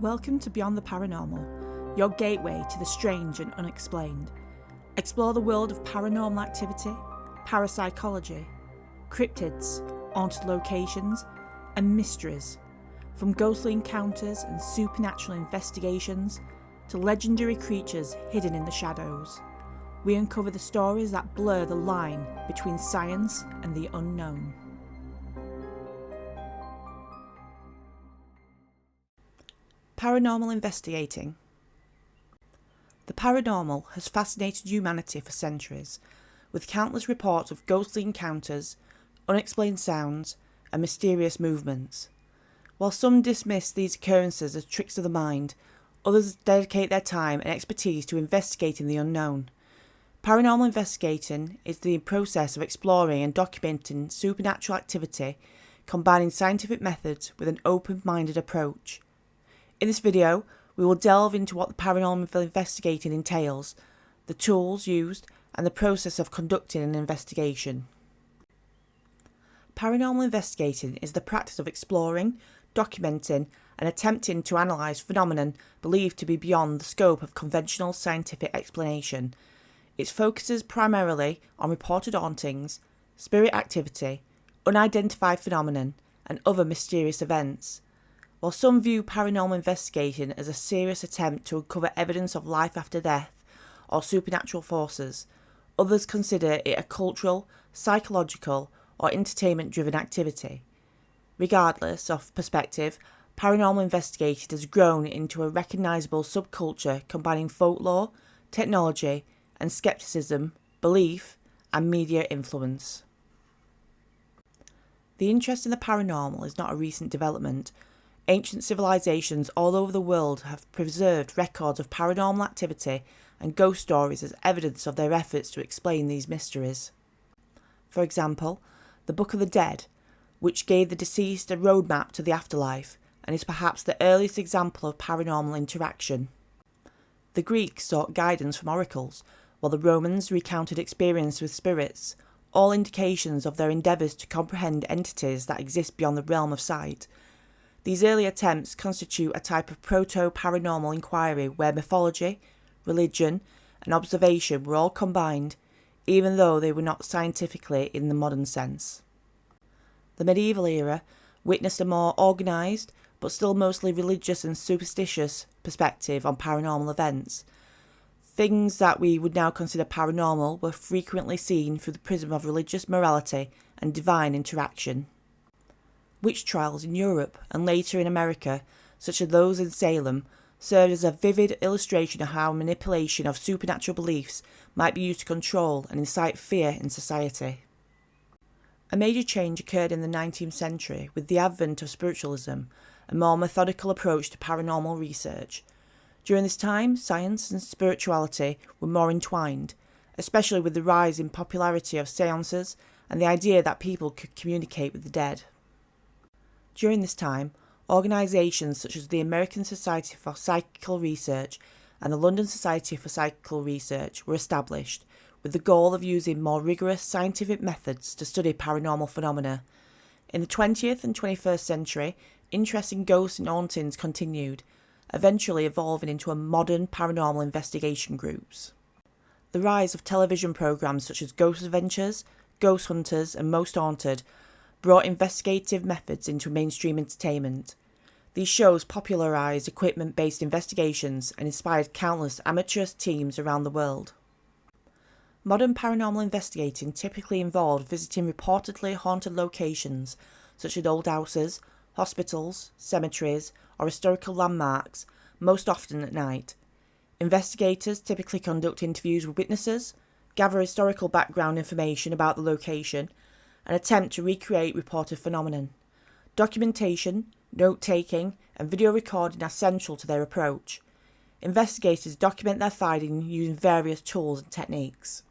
Welcome to Beyond the Paranormal, your gateway to the strange and unexplained. Explore the world of paranormal activity, parapsychology, cryptids, haunted locations, and mysteries. From ghostly encounters and supernatural investigations to legendary creatures hidden in the shadows, we uncover the stories that blur the line between science and the unknown. Paranormal Investigating. The paranormal has fascinated humanity for centuries, with countless reports of ghostly encounters, unexplained sounds, and mysterious movements. While some dismiss these occurrences as tricks of the mind, others dedicate their time and expertise to investigating the unknown. Paranormal investigating is the process of exploring and documenting supernatural activity, combining scientific methods with an open-minded approach. In this video, we will delve into what the paranormal investigating entails, the tools used, and the process of conducting an investigation. Paranormal investigating is the practice of exploring, documenting, and attempting to analyse phenomena believed to be beyond the scope of conventional scientific explanation. It focuses primarily on reported hauntings, spirit activity, unidentified phenomena, and other mysterious events. While some view paranormal investigating as a serious attempt to uncover evidence of life after death or supernatural forces, others consider it a cultural, psychological, or entertainment-driven activity. Regardless of perspective, paranormal investigating has grown into a recognisable subculture combining folklore, technology, and skepticism, belief, and media influence. The interest in the paranormal is not a recent development. Ancient civilizations all over the world have preserved records of paranormal activity and ghost stories as evidence of their efforts to explain these mysteries. For example, the Book of the Dead, which gave the deceased a roadmap to the afterlife, and is perhaps the earliest example of paranormal interaction. The Greeks sought guidance from oracles, while the Romans recounted experience with spirits, all indications of their endeavours to comprehend entities that exist beyond the realm of sight. These early attempts constitute a type of proto-paranormal inquiry where mythology, religion, and observation were all combined, even though they were not scientifically in the modern sense. The medieval era witnessed a more organised, but still mostly religious and superstitious perspective on paranormal events. Things that we would now consider paranormal were frequently seen through the prism of religious morality and divine interaction. Witch trials in Europe and later in America, such as those in Salem, served as a vivid illustration of how manipulation of supernatural beliefs might be used to control and incite fear in society. A major change occurred in the 19th century with the advent of spiritualism, a more methodical approach to paranormal research. During this time, science and spirituality were more entwined, especially with the rise in popularity of seances and the idea that people could communicate with the dead. During this time, organisations such as the American Society for Psychical Research and the London Society for Psychical Research were established, with the goal of using more rigorous scientific methods to study paranormal phenomena. In the 20th and 21st century, interest in ghosts and hauntings continued, eventually evolving into a modern paranormal investigation groups. The rise of television programmes such as Ghost Adventures, Ghost Hunters, and Most Haunted brought investigative methods into mainstream entertainment. These shows popularised equipment-based investigations and inspired countless amateur teams around the world. Modern paranormal investigating typically involved visiting reportedly haunted locations such as old houses, hospitals, cemeteries, or historical landmarks, most often at night. Investigators typically conduct interviews with witnesses, gather historical background information about the location, and attempt to recreate reported phenomenon. Documentation, note-taking, and video recording are central to their approach. Investigators document their findings using various tools and techniques.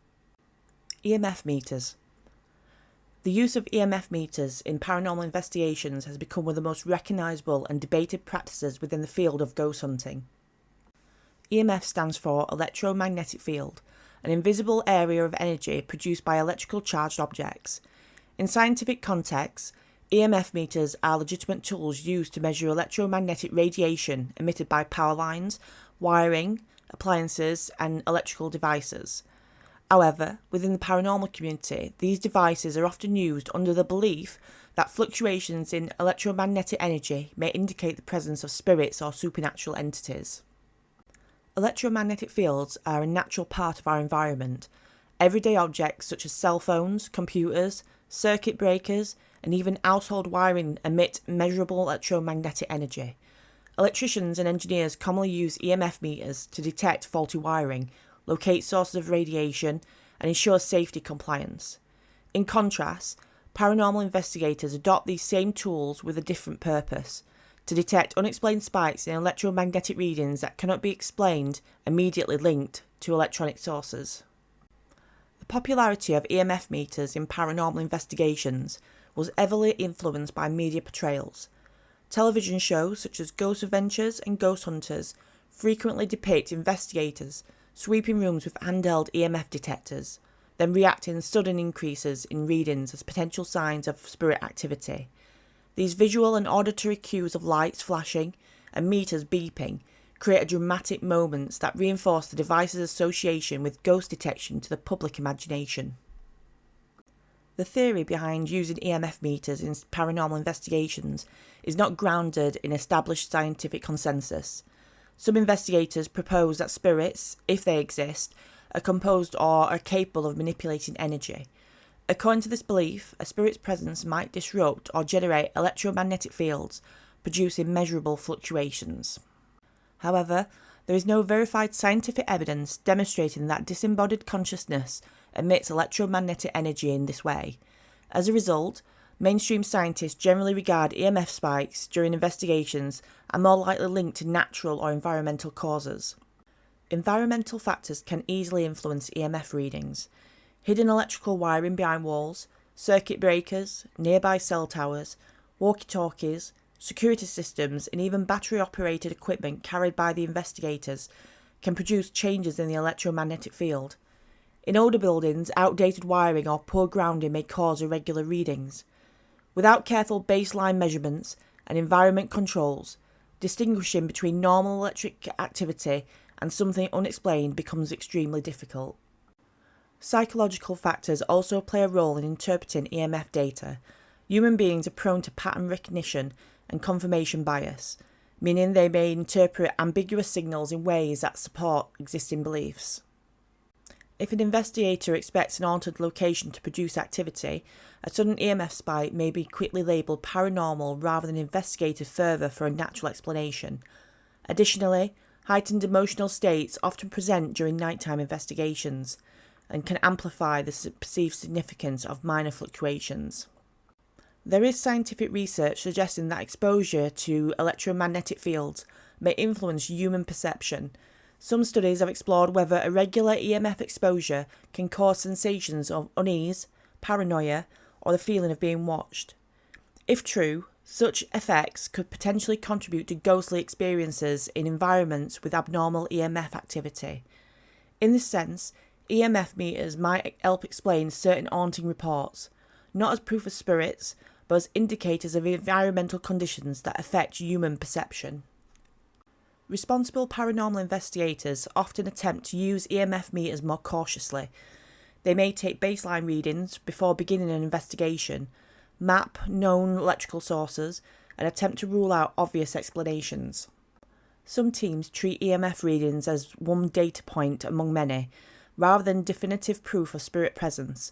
EMF meters. The use of EMF meters in paranormal investigations has become one of the most recognisable and debated practices within the field of ghost hunting. EMF stands for electromagnetic field, an invisible area of energy produced by electrical charged objects. In scientific contexts, EMF meters are legitimate tools used to measure electromagnetic radiation emitted by power lines, wiring, appliances, and electrical devices. However, within the paranormal community, these devices are often used under the belief that fluctuations in electromagnetic energy may indicate the presence of spirits or supernatural entities. Electromagnetic fields are a natural part of our environment. Everyday objects such as cell phones, computers, circuit breakers, and even household wiring emit measurable electromagnetic energy. Electricians and engineers commonly use EMF meters to detect faulty wiring, locate sources of radiation, and ensure safety compliance. In contrast, paranormal investigators adopt these same tools with a different purpose: to detect unexplained spikes in electromagnetic readings that cannot be explained immediately linked to electronic sources. The popularity of EMF meters in paranormal investigations was heavily influenced by media portrayals. Television shows such as Ghost Adventures and Ghost Hunters frequently depict investigators sweeping rooms with handheld EMF detectors, then reacting to sudden increases in readings as potential signs of spirit activity. These visual and auditory cues of lights flashing and meters beeping create dramatic moments that reinforce the device's association with ghost detection to the public imagination. The theory behind using EMF meters in paranormal investigations is not grounded in established scientific consensus. Some investigators propose that spirits, if they exist, are composed or are capable of manipulating energy. According to this belief, a spirit's presence might disrupt or generate electromagnetic fields, producing measurable fluctuations. However, there is no verified scientific evidence demonstrating that disembodied consciousness emits electromagnetic energy in this way. As a result, mainstream scientists generally regard EMF spikes during investigations are more likely linked to natural or environmental causes. Environmental factors can easily influence EMF readings. Hidden electrical wiring behind walls, circuit breakers, nearby cell towers, walkie-talkies, security systems, and even battery-operated equipment carried by the investigators can produce changes in the electromagnetic field. In older buildings, outdated wiring or poor grounding may cause irregular readings. Without careful baseline measurements and environment controls, distinguishing between normal electric activity and something unexplained becomes extremely difficult. Psychological factors also play a role in interpreting EMF data. Human beings are prone to pattern recognition and confirmation bias, meaning they may interpret ambiguous signals in ways that support existing beliefs. If an investigator expects an altered location to produce activity, a sudden EMF spike may be quickly labelled paranormal rather than investigated further for a natural explanation. Additionally, heightened emotional states often present during nighttime investigations and can amplify the perceived significance of minor fluctuations. There is scientific research suggesting that exposure to electromagnetic fields may influence human perception. Some studies have explored whether irregular EMF exposure can cause sensations of unease, paranoia, or the feeling of being watched. If true, such effects could potentially contribute to ghostly experiences in environments with abnormal EMF activity. In this sense, EMF meters might help explain certain haunting reports, not as proof of spirits, but as indicators of environmental conditions that affect human perception. Responsible paranormal investigators often attempt to use EMF meters more cautiously. They may take baseline readings before beginning an investigation, map known electrical sources, and attempt to rule out obvious explanations. Some teams treat EMF readings as one data point among many, rather than definitive proof of spirit presence.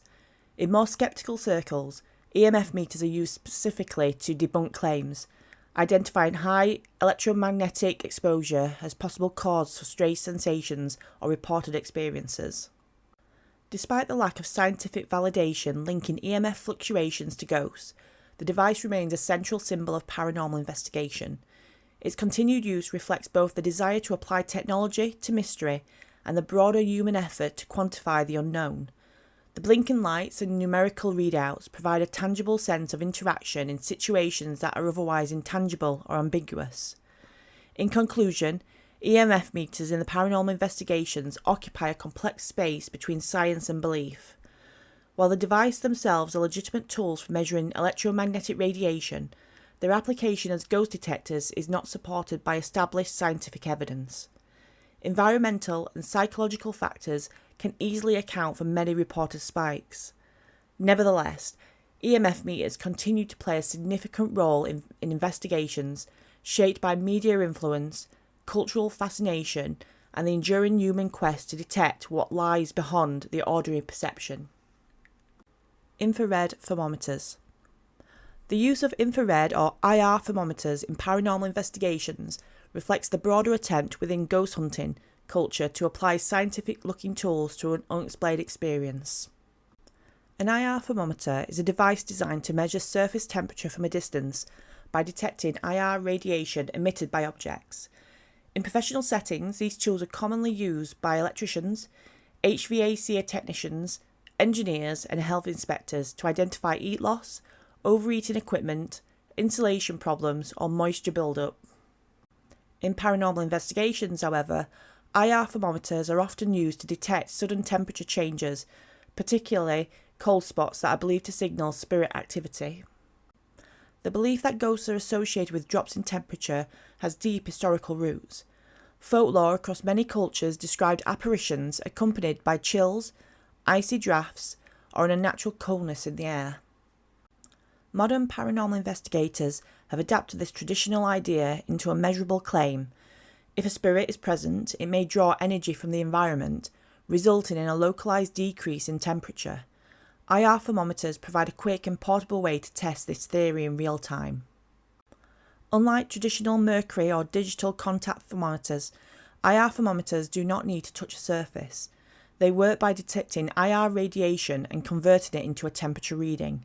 In more skeptical circles, EMF meters are used specifically to debunk claims, identifying high electromagnetic exposure as possible cause for strange sensations or reported experiences. Despite the lack of scientific validation linking EMF fluctuations to ghosts, the device remains a central symbol of paranormal investigation. Its continued use reflects both the desire to apply technology to mystery and the broader human effort to quantify the unknown. The blinking lights and numerical readouts provide a tangible sense of interaction in situations that are otherwise intangible or ambiguous. In conclusion, EMF meters in the paranormal investigations occupy a complex space between science and belief. While the devices themselves are legitimate tools for measuring electromagnetic radiation, their application as ghost detectors is not supported by established scientific evidence. Environmental and psychological factors can easily account for many reported spikes. Nevertheless, EMF meters continue to play a significant role in investigations shaped by media influence, cultural fascination, and the enduring human quest to detect what lies beyond the ordinary perception. Infrared thermometers. The use of infrared or IR thermometers in paranormal investigations reflects the broader attempt within ghost hunting culture to apply scientific-looking tools to an unexplained experience. An IR thermometer is a device designed to measure surface temperature from a distance by detecting IR radiation emitted by objects. In professional settings, these tools are commonly used by electricians, HVAC technicians, engineers, and health inspectors to identify heat loss, overheating equipment, insulation problems, or moisture buildup. In paranormal investigations, however, IR thermometers are often used to detect sudden temperature changes, particularly cold spots that are believed to signal spirit activity. The belief that ghosts are associated with drops in temperature has deep historical roots. Folklore across many cultures described apparitions accompanied by chills, icy drafts, or an unnatural coldness in the air. Modern paranormal investigators have adapted this traditional idea into a measurable claim. If a spirit is present, it may draw energy from the environment, resulting in a localized decrease in temperature. IR thermometers provide a quick and portable way to test this theory in real time. Unlike traditional mercury or digital contact thermometers, IR thermometers do not need to touch a surface. They work by detecting IR radiation and converting it into a temperature reading.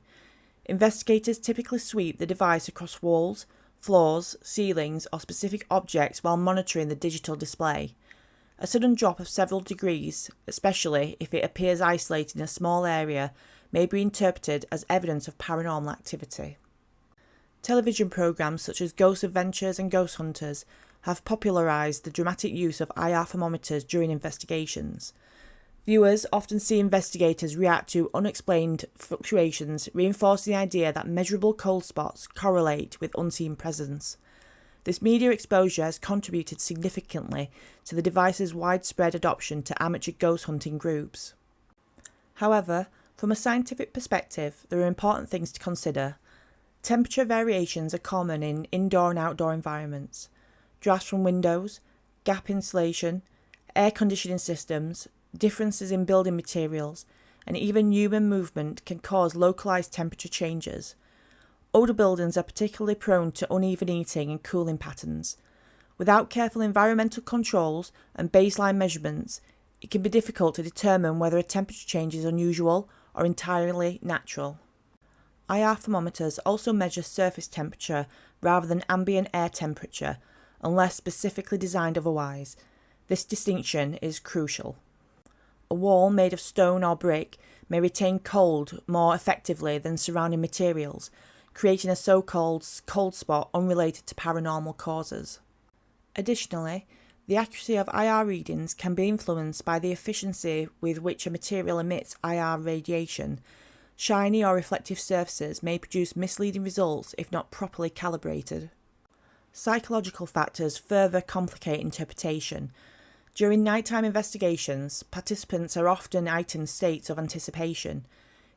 Investigators typically sweep the device across walls, floors, ceilings, or specific objects while monitoring the digital display. A sudden drop of several degrees, especially if it appears isolated in a small area, may be interpreted as evidence of paranormal activity. Television programs such as Ghost Adventures and Ghost Hunters have popularized the dramatic use of IR thermometers during investigations. Viewers often see investigators react to unexplained fluctuations, reinforcing the idea that measurable cold spots correlate with unseen presence. This media exposure has contributed significantly to the device's widespread adoption to amateur ghost hunting groups. However, from a scientific perspective, there are important things to consider. Temperature variations are common in indoor and outdoor environments. Drafts from windows, gap insulation, air conditioning systems, differences in building materials, and even human movement can cause localized temperature changes. Older buildings are particularly prone to uneven heating and cooling patterns. Without careful environmental controls and baseline measurements, it can be difficult to determine whether a temperature change is unusual or entirely natural. IR thermometers also measure surface temperature rather than ambient air temperature, unless specifically designed otherwise. This distinction is crucial. A wall made of stone or brick may retain cold more effectively than surrounding materials, creating a so-called cold spot unrelated to paranormal causes. Additionally, the accuracy of IR readings can be influenced by the efficiency with which a material emits IR radiation. Shiny or reflective surfaces may produce misleading results if not properly calibrated. Psychological factors further complicate interpretation. During nighttime investigations, participants are often in heightened states of anticipation.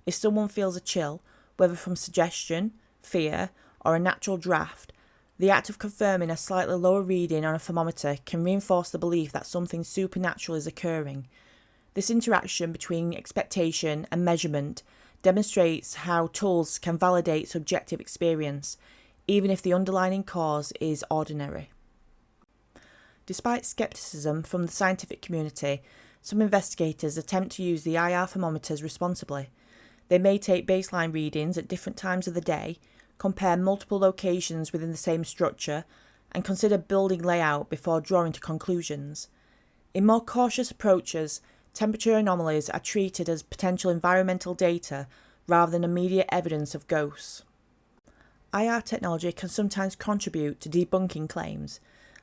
If someone feels a chill, whether from suggestion, fear, or a natural draft, the act of confirming a slightly lower reading on a thermometer can reinforce the belief that something supernatural is occurring. This interaction between expectation and measurement demonstrates how tools can validate subjective experience, even if the underlying cause is ordinary. Despite skepticism from the scientific community, some investigators attempt to use the IR thermometers responsibly. They may take baseline readings at different times of the day, compare multiple locations within the same structure, and consider building layout before drawing to conclusions. In more cautious approaches, temperature anomalies are treated as potential environmental data rather than immediate evidence of ghosts. IR technology can sometimes contribute to debunking claims.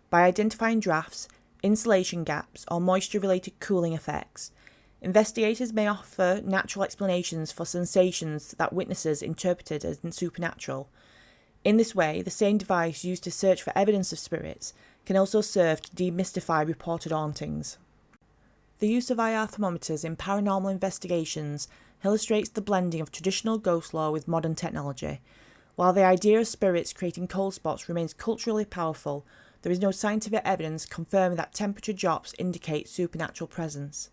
By identifying drafts, insulation gaps, or moisture-related cooling effects, Investigators may offer natural explanations for sensations that witnesses interpreted as supernatural. In this way, the same device used to search for evidence of spirits can also serve to demystify reported hauntings. The use of IR thermometers in paranormal investigations illustrates the blending of traditional ghost lore with modern technology. While the idea of spirits creating cold spots remains culturally powerful, there is no scientific evidence confirming that temperature drops indicate supernatural presence.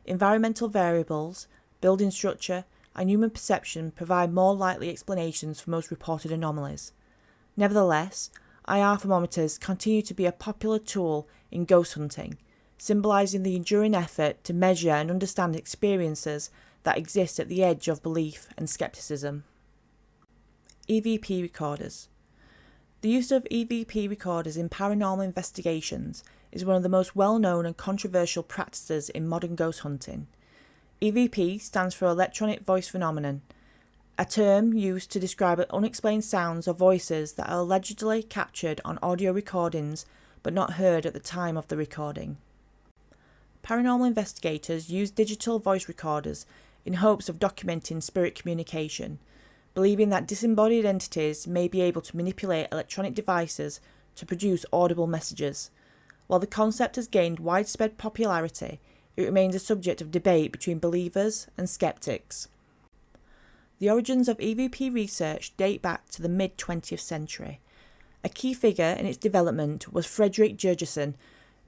Environmental variables, building structure, and human perception provide more likely explanations for most reported anomalies. Nevertheless, IR thermometers continue to be a popular tool in ghost hunting, symbolising the enduring effort to measure and understand experiences that exist at the edge of belief and skepticism. EVP recorders. The use of EVP recorders in paranormal investigations is one of the most well-known and controversial practices in modern ghost hunting. EVP stands for Electronic Voice Phenomenon, a term used to describe unexplained sounds or voices that are allegedly captured on audio recordings but not heard at the time of the recording. Paranormal investigators use digital voice recorders in hopes of documenting spirit communication, believing that disembodied entities may be able to manipulate electronic devices to produce audible messages. While the concept has gained widespread popularity, it remains a subject of debate between believers and skeptics. The origins of EVP research date back to the mid-20th century. A key figure in its development was Frederick Jurgensen,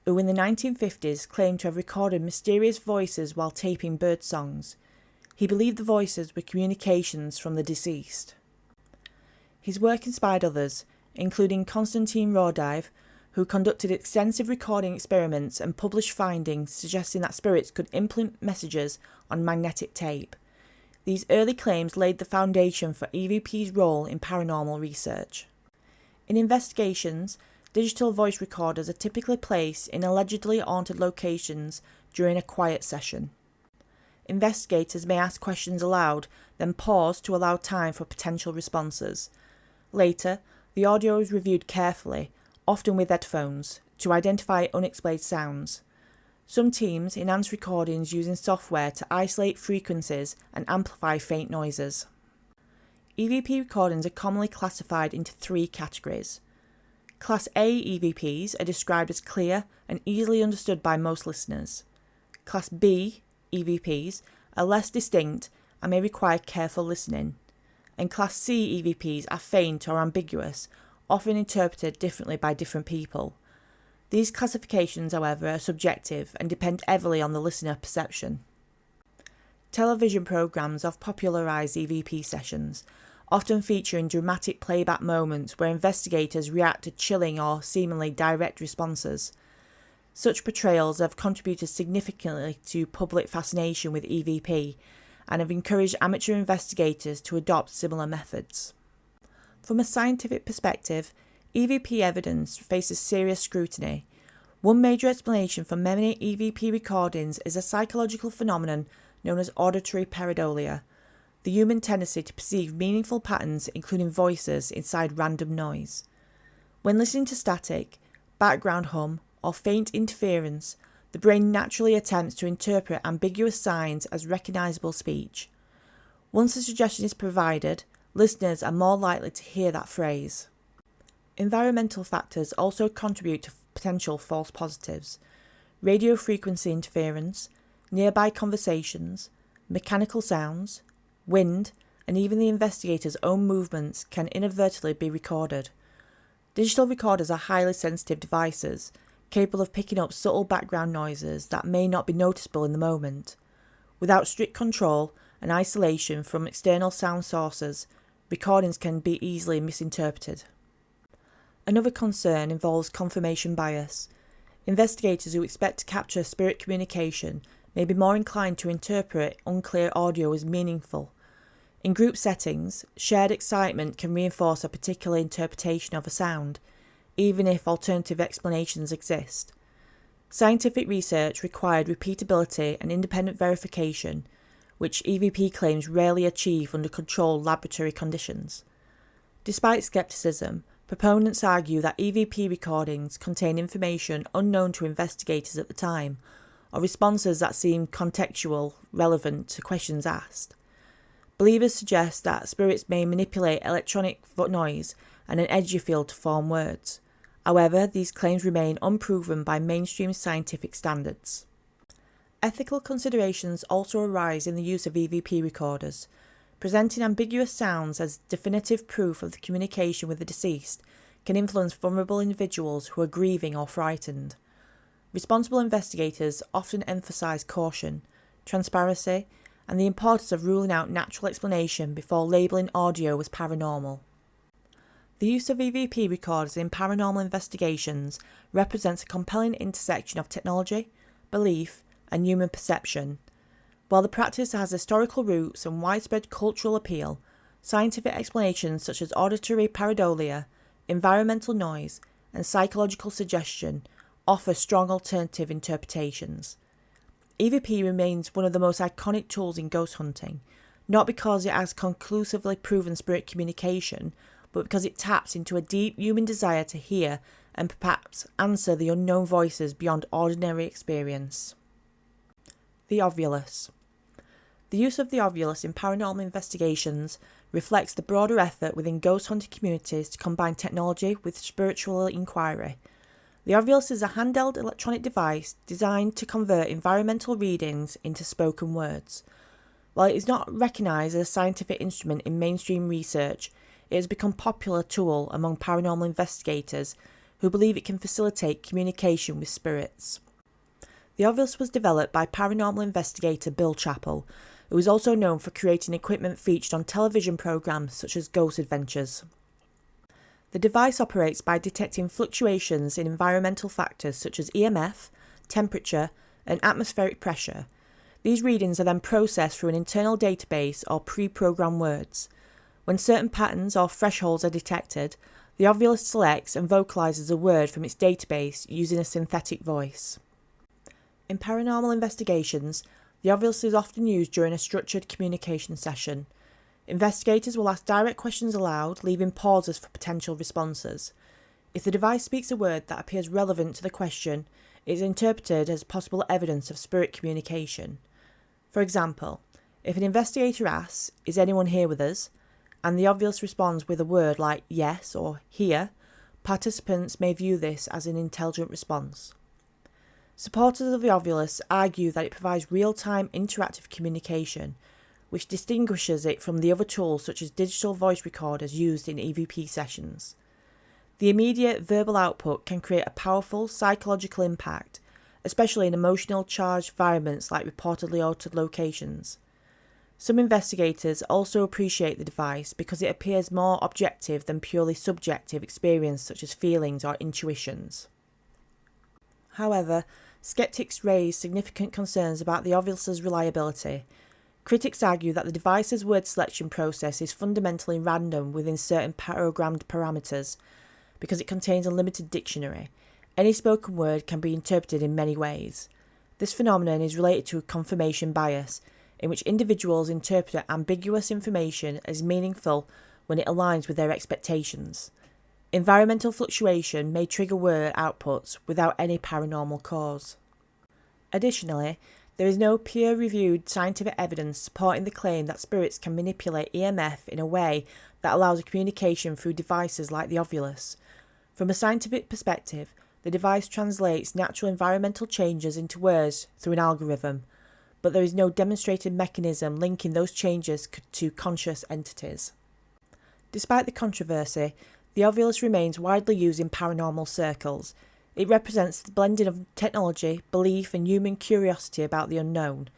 who in the 1950s claimed to have recorded mysterious voices while taping bird songs. He believed the voices were communications from the deceased. His work inspired others, including Konstantin Raudive, who conducted extensive recording experiments and published findings suggesting that spirits could implant messages on magnetic tape. These early claims laid the foundation for EVP's role in paranormal research. In investigations, digital voice recorders are typically placed in allegedly haunted locations during a quiet session. Investigators may ask questions aloud, then pause to allow time for potential responses. Later, the audio is reviewed carefully, often with headphones, to identify unexplained sounds. Some teams enhance recordings using software to isolate frequencies and amplify faint noises. EVP recordings are commonly classified into three categories. Class A EVPs are described as clear and easily understood by most listeners. Class B EVPs are less distinct and may require careful listening. And Class C EVPs are faint or ambiguous, often interpreted differently by different people. These classifications, however, are subjective and depend heavily on the listener perception. Television programs have popularised EVP sessions, often featuring dramatic playback moments where investigators react to chilling or seemingly direct responses. Such portrayals have contributed significantly to public fascination with EVP and have encouraged amateur investigators to adopt similar methods. From a scientific perspective, EVP evidence faces serious scrutiny. One major explanation for many EVP recordings is a psychological phenomenon known as auditory pareidolia, the human tendency to perceive meaningful patterns, including voices, inside random noise. When listening to static, background hum, or faint interference, the brain naturally attempts to interpret ambiguous signs as recognisable speech. Once a suggestion is provided, listeners are more likely to hear that phrase. Environmental factors also contribute to potential false positives. Radio frequency interference, nearby conversations, mechanical sounds, wind, and even the investigator's own movements can inadvertently be recorded. Digital recorders are highly sensitive devices, capable of picking up subtle background noises that may not be noticeable in the moment. Without strict control and isolation from external sound sources, recordings can be easily misinterpreted. Another concern involves confirmation bias. Investigators who expect to capture spirit communication may be more inclined to interpret unclear audio as meaningful. In group settings, shared excitement can reinforce a particular interpretation of a sound, even if alternative explanations exist. Scientific research required repeatability and independent verification, which EVP claims rarely achieve under controlled laboratory conditions. Despite skepticism, proponents argue that EVP recordings contain information unknown to investigators at the time, or responses that seem contextual, relevant to questions asked. Believers suggest that spirits may manipulate electronic noise and an energy field to form words. However, these claims remain unproven by mainstream scientific standards. Ethical considerations also arise in the use of EVP recorders. Presenting ambiguous sounds as definitive proof of the communication with the deceased can influence vulnerable individuals who are grieving or frightened. Responsible investigators often emphasise caution, transparency, and the importance of ruling out natural explanation before labelling audio as paranormal. The use of EVP recorders in paranormal investigations represents a compelling intersection of technology, belief, and human perception. While the practice has historical roots and widespread cultural appeal, scientific explanations such as auditory pareidolia, environmental noise, and psychological suggestion offer strong alternative interpretations. EVP remains one of the most iconic tools in ghost hunting, not because it has conclusively proven spirit communication, but because it taps into a deep human desire to hear and perhaps answer the unknown voices beyond ordinary experience. The Ovulus. The use of the Ovulus in paranormal investigations reflects the broader effort within ghost hunting communities to combine technology with spiritual inquiry. The Ovulus is a handheld electronic device designed to convert environmental readings into spoken words. While it is not recognised as a scientific instrument in mainstream research, it has become a popular tool among paranormal investigators who believe it can facilitate communication with spirits. The Ovulus was developed by paranormal investigator Bill Chappell, who is also known for creating equipment featured on television programs such as Ghost Adventures. The device operates by detecting fluctuations in environmental factors such as EMF, temperature, and atmospheric pressure. These readings are then processed through an internal database or pre-programmed words. When certain patterns or thresholds are detected, the Ovulus selects and vocalizes a word from its database using a synthetic voice. In paranormal investigations, the Ovulus is often used during a structured communication session. Investigators will ask direct questions aloud, leaving pauses for potential responses. If the device speaks a word that appears relevant to the question, it is interpreted as possible evidence of spirit communication. For example, if an investigator asks, "Is anyone here with us?" and the Ovulus responds with a word like yes or here, participants may view this as an intelligent response. Supporters of the Ovulus argue that it provides real-time interactive communication, which distinguishes it from the other tools such as digital voice recorders used in EVP sessions. The immediate verbal output can create a powerful psychological impact, especially in emotional charged environments like reportedly altered locations. Some investigators also appreciate the device because it appears more objective than purely subjective experience such as feelings or intuitions. However, skeptics raise significant concerns about the Ovulus's reliability. Critics argue that the device's word selection process is fundamentally random within certain programmed parameters. Because it contains a limited dictionary, any spoken word can be interpreted in many ways. This phenomenon is related to confirmation bias, in which individuals interpret ambiguous information as meaningful when it aligns with their expectations. Environmental fluctuation may trigger word outputs without any paranormal cause. Additionally, there is no peer-reviewed scientific evidence supporting the claim that spirits can manipulate EMF in a way that allows a communication through devices like the Ovulus. From a scientific perspective, the device translates natural environmental changes into words through an algorithm, but there is no demonstrated mechanism linking those changes to conscious entities. Despite the controversy, the Ovulus remains widely used in paranormal circles. It represents the blending of technology, belief, and human curiosity about the unknown.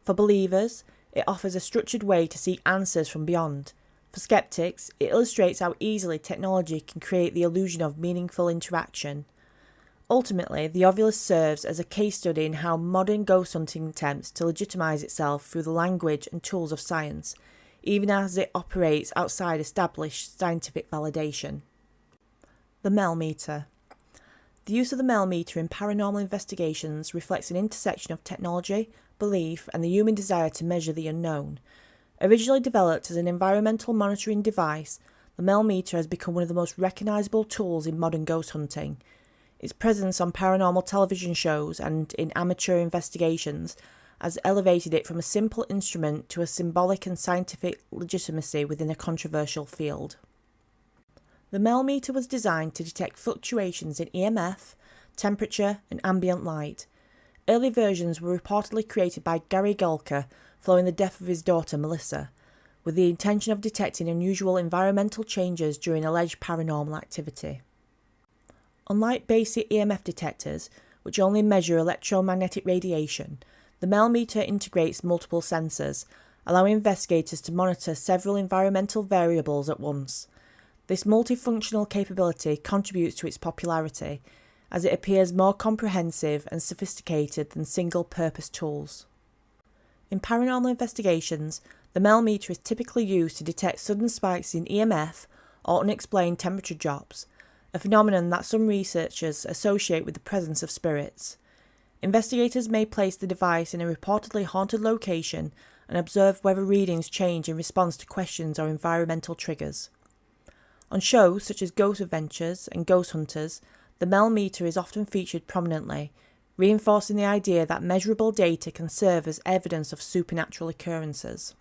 For believers, it offers a structured way to seek answers from beyond. For skeptics, it illustrates how easily technology can create the illusion of meaningful interaction. Ultimately, the Ovulus serves as a case study in how modern ghost hunting attempts to legitimize itself through the language and tools of science, even as it operates outside established scientific validation. The Mel meter. The use of the Mel meter in paranormal investigations reflects an intersection of technology, belief, and the human desire to measure the unknown. Originally developed as an environmental monitoring device, the Mel meter has become one of the most recognisable tools in modern ghost hunting. Its presence on paranormal television shows and in amateur investigations has elevated it from a simple instrument to a symbolic and scientific legitimacy within a controversial field. The Mel meter was designed to detect fluctuations in EMF, temperature, and ambient light. Early versions were reportedly created by Gary Gulker following the death of his daughter Melissa, with the intention of detecting unusual environmental changes during alleged paranormal activity. Unlike basic EMF detectors, which only measure electromagnetic radiation, the Mel meter integrates multiple sensors, allowing investigators to monitor several environmental variables at once. This multifunctional capability contributes to its popularity, as it appears more comprehensive and sophisticated than single-purpose tools. In paranormal investigations, the Mel meter is typically used to detect sudden spikes in EMF or unexplained temperature drops, a phenomenon that some researchers associate with the presence of spirits. Investigators may place the device in a reportedly haunted location and observe whether readings change in response to questions or environmental triggers. On shows such as Ghost Adventures and Ghost Hunters, the Mel meter is often featured prominently, reinforcing the idea that measurable data can serve as evidence of supernatural occurrences.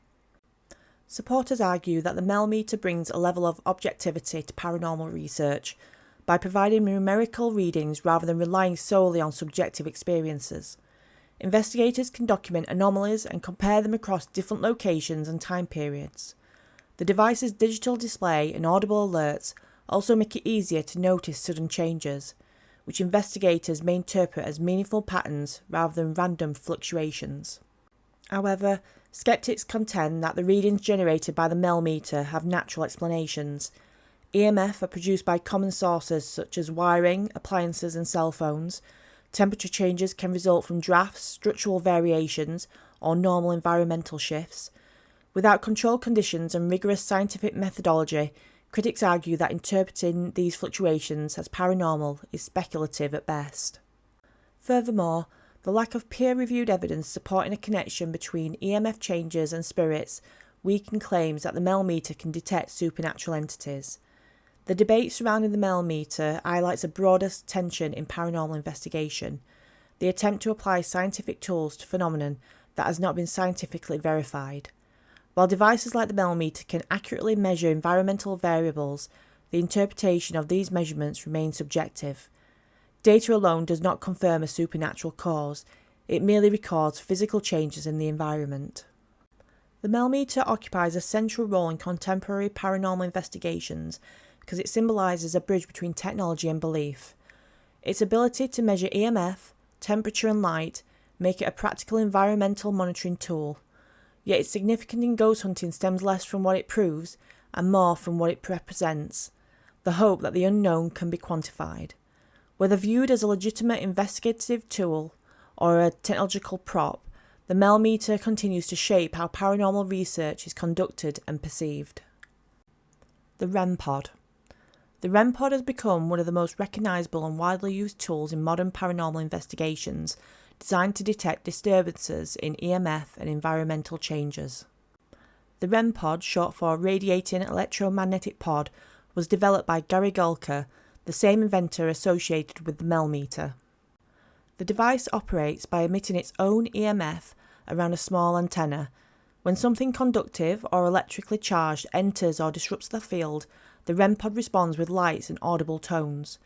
Supporters argue that the Mel meter brings a level of objectivity to paranormal research by providing numerical readings rather than relying solely on subjective experiences. Investigators can document anomalies and compare them across different locations and time periods. The device's digital display and audible alerts also make it easier to notice sudden changes, which investigators may interpret as meaningful patterns rather than random fluctuations. However, skeptics contend that the readings generated by the Mel meter have natural explanations. EMF are produced by common sources such as wiring, appliances and cell phones. Temperature changes can result from drafts, structural variations, or normal environmental shifts. Without controlled conditions and rigorous scientific methodology, critics argue that interpreting these fluctuations as paranormal is speculative at best. Furthermore, the lack of peer-reviewed evidence supporting a connection between EMF changes and spirits weaken claims that the Mel meter can detect supernatural entities. The debate surrounding the Mel meter highlights a broader tension in paranormal investigation, the attempt to apply scientific tools to phenomenon that has not been scientifically verified. While devices like the Mel meter can accurately measure environmental variables, the interpretation of these measurements remains subjective. Data alone does not confirm a supernatural cause, it merely records physical changes in the environment. The Mel meter occupies a central role in contemporary paranormal investigations because it symbolises a bridge between technology and belief. Its ability to measure EMF, temperature and light make it a practical environmental monitoring tool. Yet its significance in ghost hunting stems less from what it proves and more from what it represents, the hope that the unknown can be quantified. Whether viewed as a legitimate investigative tool or a technological prop, the Mel meter continues to shape how paranormal research is conducted and perceived. The REM pod. The REM pod has become one of the most recognisable and widely used tools in modern paranormal investigations, designed to detect disturbances in EMF and environmental changes. The REM pod, short for Radiating Electromagnetic Pod, was developed by Gary Gulker, the same inventor associated with the Mel meter. The device operates by emitting its own EMF around a small antenna. When something conductive or electrically charged enters or disrupts the field, the REM pod responds with lights and audible tones.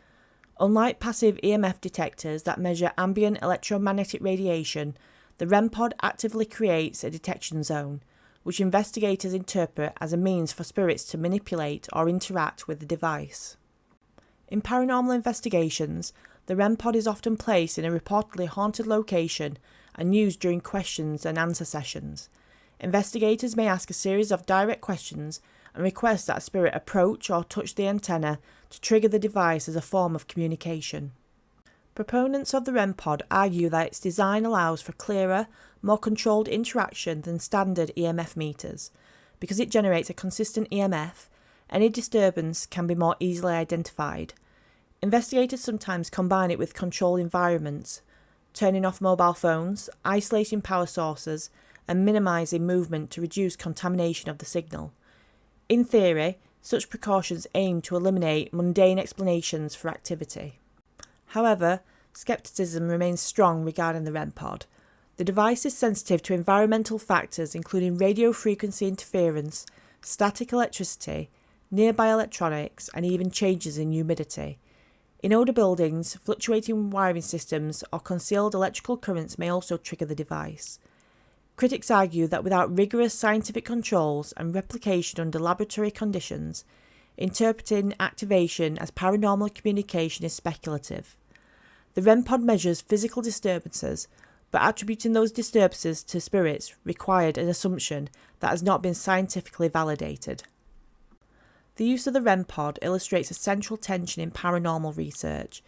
Unlike passive EMF detectors that measure ambient electromagnetic radiation, the REM pod actively creates a detection zone, which investigators interpret as a means for spirits to manipulate or interact with the device. In paranormal investigations, the REM pod is often placed in a reportedly haunted location and used during questions and answer sessions. Investigators may ask a series of direct questions and request that a spirit approach or touch the antenna to trigger the device as a form of communication. Proponents of the REM pod argue that its design allows for clearer, more controlled interaction than standard EMF meters. Because it generates a consistent EMF, any disturbance can be more easily identified. Investigators sometimes combine it with controlled environments, turning off mobile phones, isolating power sources, and minimising movement to reduce contamination of the signal. In theory, such precautions aim to eliminate mundane explanations for activity. However, skepticism remains strong regarding the REM pod. The device is sensitive to environmental factors including radio frequency interference, static electricity, nearby electronics, and even changes in humidity. In older buildings, fluctuating wiring systems or concealed electrical currents may also trigger the device. Critics argue that without rigorous scientific controls and replication under laboratory conditions, interpreting activation as paranormal communication is speculative. The REM pod measures physical disturbances, but attributing those disturbances to spirits required an assumption that has not been scientifically validated. The use of the REM pod illustrates a central tension in paranormal research,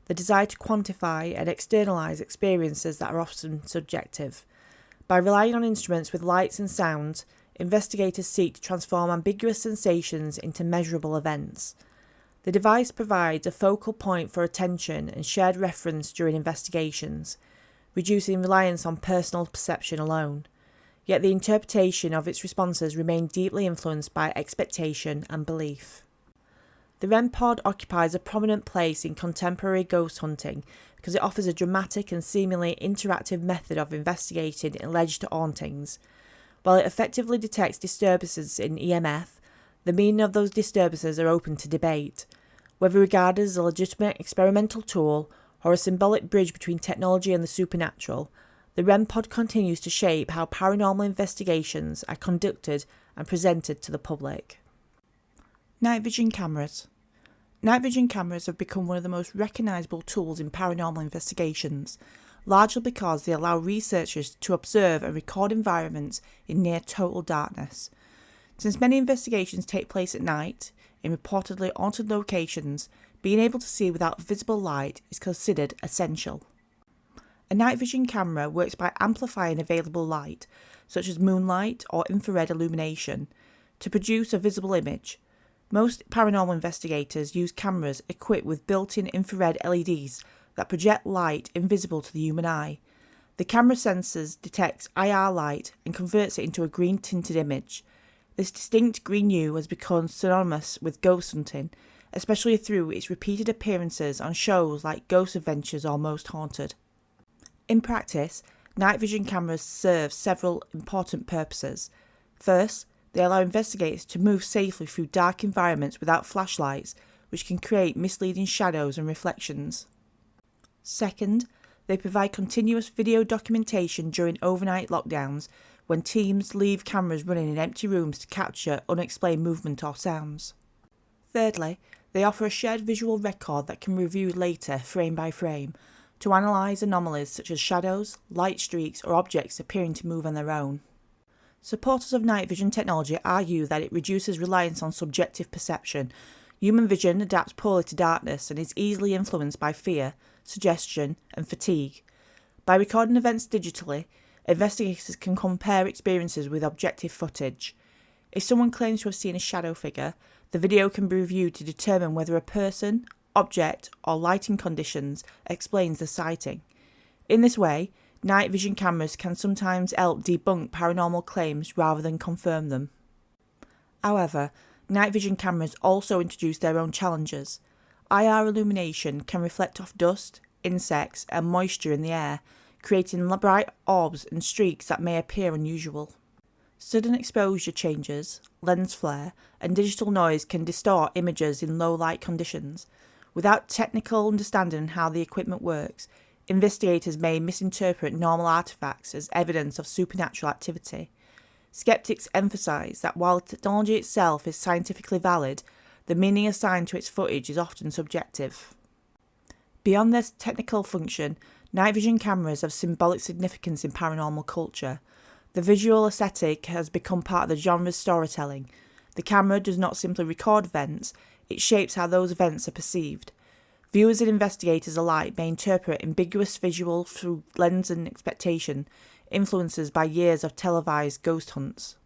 the desire to quantify and externalise experiences that are often subjective. By relying on instruments with lights and sounds, investigators seek to transform ambiguous sensations into measurable events. The device provides a focal point for attention and shared reference during investigations, reducing reliance on personal perception alone. Yet the interpretation of its responses remain deeply influenced by expectation and belief. The REM pod occupies a prominent place in contemporary ghost hunting because it offers a dramatic and seemingly interactive method of investigating alleged hauntings. While it effectively detects disturbances in EMF, the meaning of those disturbances are open to debate. Whether regarded as a legitimate experimental tool or a symbolic bridge between technology and the supernatural, the REM pod continues to shape how paranormal investigations are conducted and presented to the public. Night vision cameras. Night vision cameras have become one of the most recognisable tools in paranormal investigations, largely because they allow researchers to observe and record environments in near total darkness. Since many investigations take place at night, in reportedly haunted locations, being able to see without visible light is considered essential. A night vision camera works by amplifying available light, such as moonlight or infrared illumination, to produce a visible image. Most paranormal investigators use cameras equipped with built-in infrared LEDs that project light invisible to the human eye. The camera sensors detects IR light and converts it into a green-tinted image. This distinct green hue has become synonymous with ghost hunting, especially through its repeated appearances on shows like Ghost Adventures or Most Haunted. In practice, night vision cameras serve several important purposes. First, they allow investigators to move safely through dark environments without flashlights, which can create misleading shadows and reflections. Second, they provide continuous video documentation during overnight lockdowns when teams leave cameras running in empty rooms to capture unexplained movement or sounds. Thirdly, they offer a shared visual record that can be reviewed later, frame by frame, to analyse anomalies such as shadows, light streaks, or objects appearing to move on their own. Supporters of night vision technology argue that it reduces reliance on subjective perception. Human vision adapts poorly to darkness and is easily influenced by fear, suggestion, and fatigue. By recording events digitally, investigators can compare experiences with objective footage. If someone claims to have seen a shadow figure, the video can be reviewed to determine whether a person, object, or lighting conditions explains the sighting. In this way, night vision cameras can sometimes help debunk paranormal claims rather than confirm them. However, night vision cameras also introduce their own challenges. IR illumination can reflect off dust, insects, and moisture in the air, creating bright orbs and streaks that may appear unusual. Sudden exposure changes, lens flare, and digital noise can distort images in low light conditions. Without technical understanding how the equipment works, investigators may misinterpret normal artifacts as evidence of supernatural activity. Skeptics emphasise that while the technology itself is scientifically valid, the meaning assigned to its footage is often subjective. Beyond their technical function, night vision cameras have symbolic significance in paranormal culture. The visual aesthetic has become part of the genre's storytelling. The camera does not simply record events, it shapes how those events are perceived. Viewers and investigators alike may interpret ambiguous visual through lens and expectation, influenced by years of televised ghost hunts.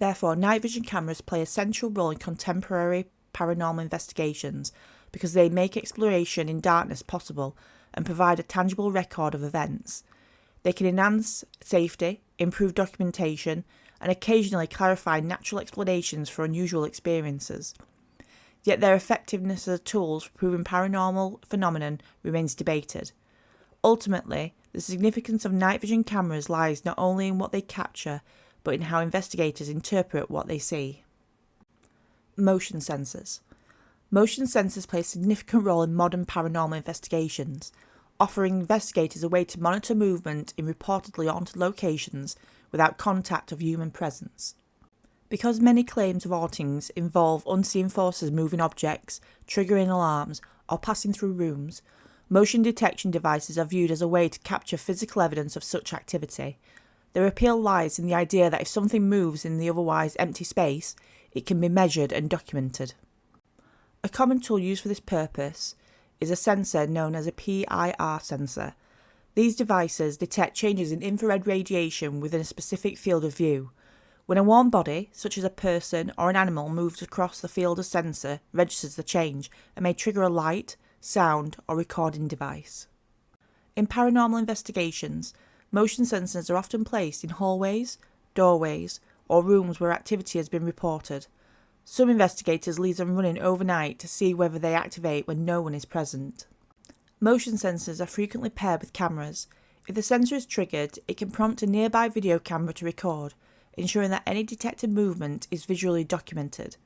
Therefore, night vision cameras play a central role in contemporary paranormal investigations because they make exploration in darkness possible and provide a tangible record of events. They can enhance safety, improve documentation, and occasionally clarify natural explanations for unusual experiences. yet their effectiveness as tools for proving paranormal phenomenon remains debated. Ultimately, the significance of night vision cameras lies not only in what they capture, but in how investigators interpret what they see. Motion sensors. Motion sensors play a significant role in modern paranormal investigations, offering investigators a way to monitor movement in reportedly haunted locations without contact of human presence. Because many claims of hauntings involve unseen forces moving objects, triggering alarms, or passing through rooms, motion detection devices are viewed as a way to capture physical evidence of such activity. Their appeal lies in the idea that if something moves in the otherwise empty space, it can be measured and documented. A common tool used for this purpose is a sensor known as a PIR sensor. These devices detect changes in infrared radiation within a specific field of view. When a warm body, such as a person or an animal, moves across the field, a sensor registers the change and may trigger a light, sound, or recording device. In paranormal investigations, motion sensors are often placed in hallways, doorways, or rooms where activity has been reported. Some investigators leave them running overnight to see whether they activate when no one is present. Motion sensors are frequently paired with cameras. If the sensor is triggered, it can prompt a nearby video camera to record, ensuring that any detected movement is visually documented.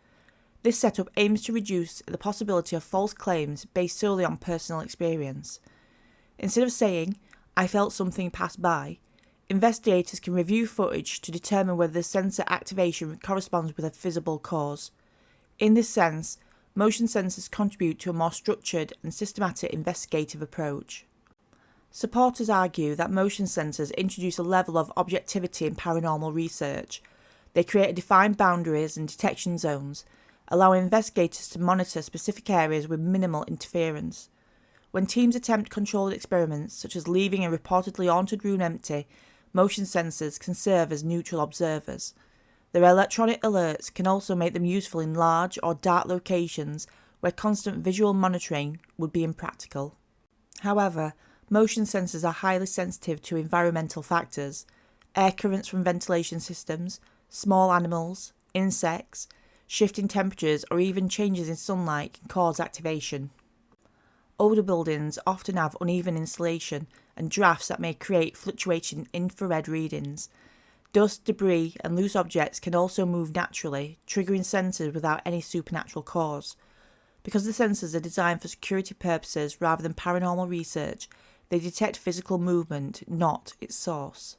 This setup aims to reduce the possibility of false claims based solely on personal experience. Instead of saying, "I felt something pass by," investigators can review footage to determine whether the sensor activation corresponds with a visible cause. In this sense, motion sensors contribute to a more structured and systematic investigative approach. Supporters argue that motion sensors introduce a level of objectivity in paranormal research. They create defined boundaries and detection zones, allowing investigators to monitor specific areas with minimal interference. When teams attempt controlled experiments, such as leaving a reportedly haunted room empty, motion sensors can serve as neutral observers. Their electronic alerts can also make them useful in large or dark locations where constant visual monitoring would be impractical. However, motion sensors are highly sensitive to environmental factors. Air currents from ventilation systems, small animals, insects, shifting temperatures, or even changes in sunlight can cause activation. Older buildings often have uneven insulation and drafts that may create fluctuating infrared readings. Dust, debris, and loose objects can also move naturally, triggering sensors without any supernatural cause. Because the sensors are designed for security purposes rather than paranormal research, they detect physical movement, not its source.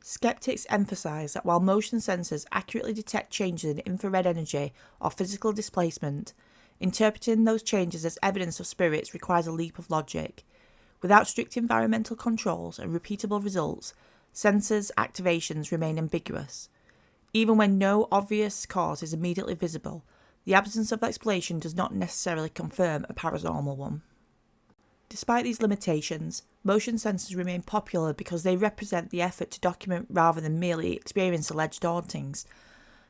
Skeptics emphasise that while motion sensors accurately detect changes in infrared energy or physical displacement, interpreting those changes as evidence of spirits requires a leap of logic. Without strict environmental controls and repeatable results, sensors' activations remain ambiguous. Even when no obvious cause is immediately visible, the absence of explanation does not necessarily confirm a paranormal one. Despite these limitations, motion sensors remain popular because they represent the effort to document rather than merely experience alleged hauntings.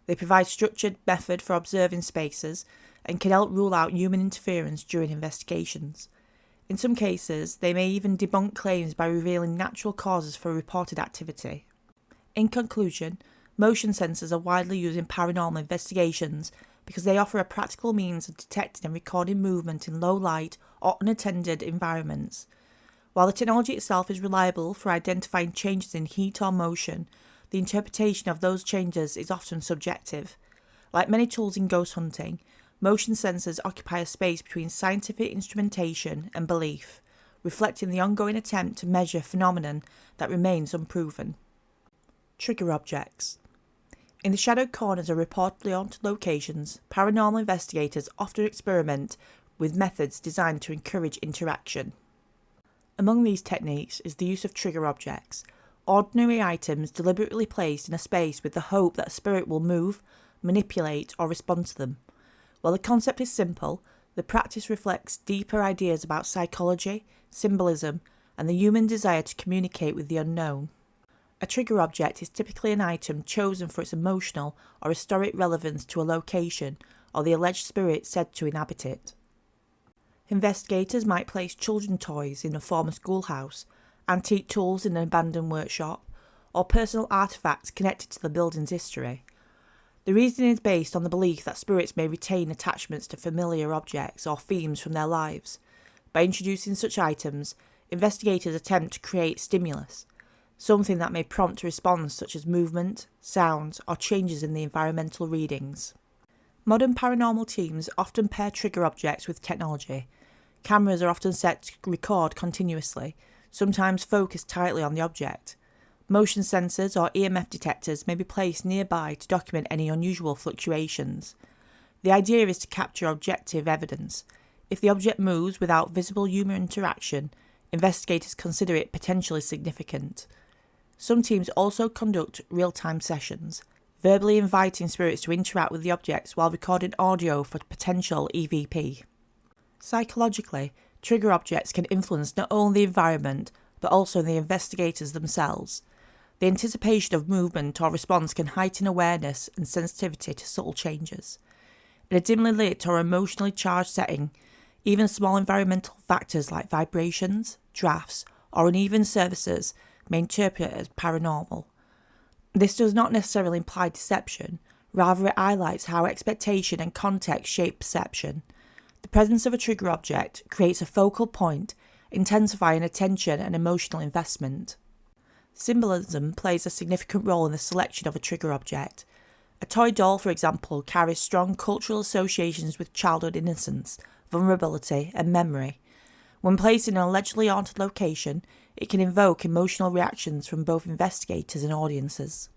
They provide structured method for observing spaces and can help rule out human interference during investigations. In some cases, they may even debunk claims by revealing natural causes for reported activity. In conclusion, motion sensors are widely used in paranormal investigations because they offer a practical means of detecting and recording movement in low light or unattended environments. While the technology itself is reliable for identifying changes in heat or motion, the interpretation of those changes is often subjective. Like many tools in ghost hunting, motion sensors occupy a space between scientific instrumentation and belief, reflecting the ongoing attempt to measure phenomenon that remains unproven. Trigger objects. In the shadowed corners of reportedly haunted locations, paranormal investigators often experiment with methods designed to encourage interaction. Among these techniques is the use of trigger objects, ordinary items deliberately placed in a space with the hope that a spirit will move, manipulate, or respond to them. While the concept is simple, the practice reflects deeper ideas about psychology, symbolism, and the human desire to communicate with the unknown. A trigger object is typically an item chosen for its emotional or historic relevance to a location or the alleged spirit said to inhabit it. Investigators might place children's toys in a former schoolhouse, antique tools in an abandoned workshop, or personal artefacts connected to the building's history. The reasoning is based on the belief that spirits may retain attachments to familiar objects or themes from their lives. By introducing such items, investigators attempt to create stimulus, something that may prompt a response such as movement, sounds, or changes in the environmental readings. Modern paranormal teams often pair trigger objects with technology. Cameras are often set to record continuously, sometimes focused tightly on the object. Motion sensors or EMF detectors may be placed nearby to document any unusual fluctuations. The idea is to capture objective evidence. If the object moves without visible human interaction, investigators consider it potentially significant. Some teams also conduct real-time sessions, verbally inviting spirits to interact with the objects while recording audio for potential EVP. Psychologically, trigger objects can influence not only the environment, but also the investigators themselves. The anticipation of movement or response can heighten awareness and sensitivity to subtle changes. In a dimly lit or emotionally charged setting, even small environmental factors like vibrations, drafts, or uneven surfaces may interpret as paranormal. This does not necessarily imply deception, rather it highlights how expectation and context shape perception. The presence of a trigger object creates a focal point, intensifying attention and emotional investment. Symbolism plays a significant role in the selection of a trigger object. A toy doll, for example, carries strong cultural associations with childhood innocence, vulnerability, and memory. When placed in an allegedly haunted location, it can invoke emotional reactions from both investigators and audiences.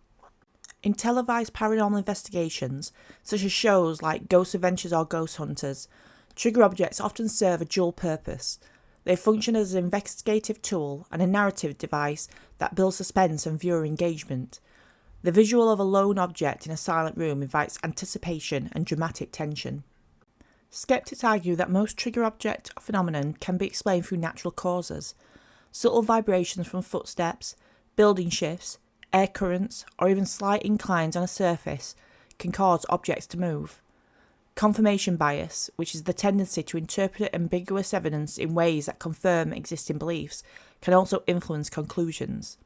In televised paranormal investigations, such as shows like Ghost Adventures or Ghost Hunters, trigger objects often serve a dual purpose. They function as an investigative tool and a narrative device that builds suspense and viewer engagement. The visual of a lone object in a silent room invites anticipation and dramatic tension. Skeptics argue that most trigger object phenomenon can be explained through natural causes. Subtle vibrations from footsteps, building shifts, air currents, or even slight inclines on a surface can cause objects to move. Confirmation bias, which is the tendency to interpret ambiguous evidence in ways that confirm existing beliefs, can also influence conclusions.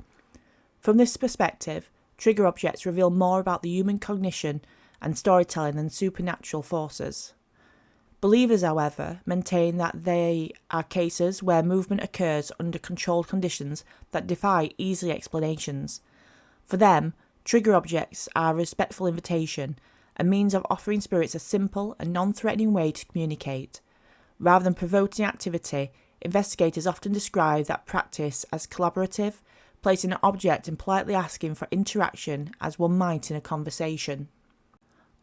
From this perspective, trigger objects reveal more about the human cognition and storytelling than supernatural forces. Believers, however, maintain that they are cases where movement occurs under controlled conditions that defy easy explanations. For them, trigger objects are a respectful invitation, a means of offering spirits a simple and non-threatening way to communicate. Rather than provoking activity, investigators often describe that practice as collaborative, placing an object and politely asking for interaction as one might in a conversation.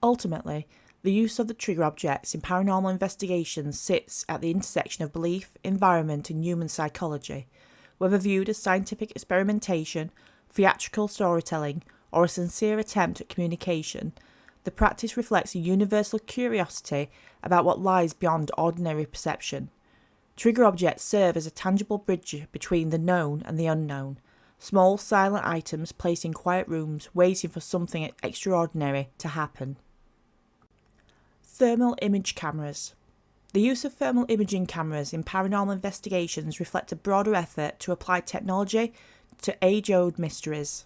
Ultimately, the use of the trigger objects in paranormal investigations sits at the intersection of belief, environment, and human psychology. Whether viewed as scientific experimentation, theatrical storytelling, or a sincere attempt at communication, the practice reflects a universal curiosity about what lies beyond ordinary perception. Trigger objects serve as a tangible bridge between the known and the unknown, small silent items placed in quiet rooms waiting for something extraordinary to happen. Thermal image cameras. The use of thermal imaging cameras in paranormal investigations reflect a broader effort to apply technology to age-old mysteries.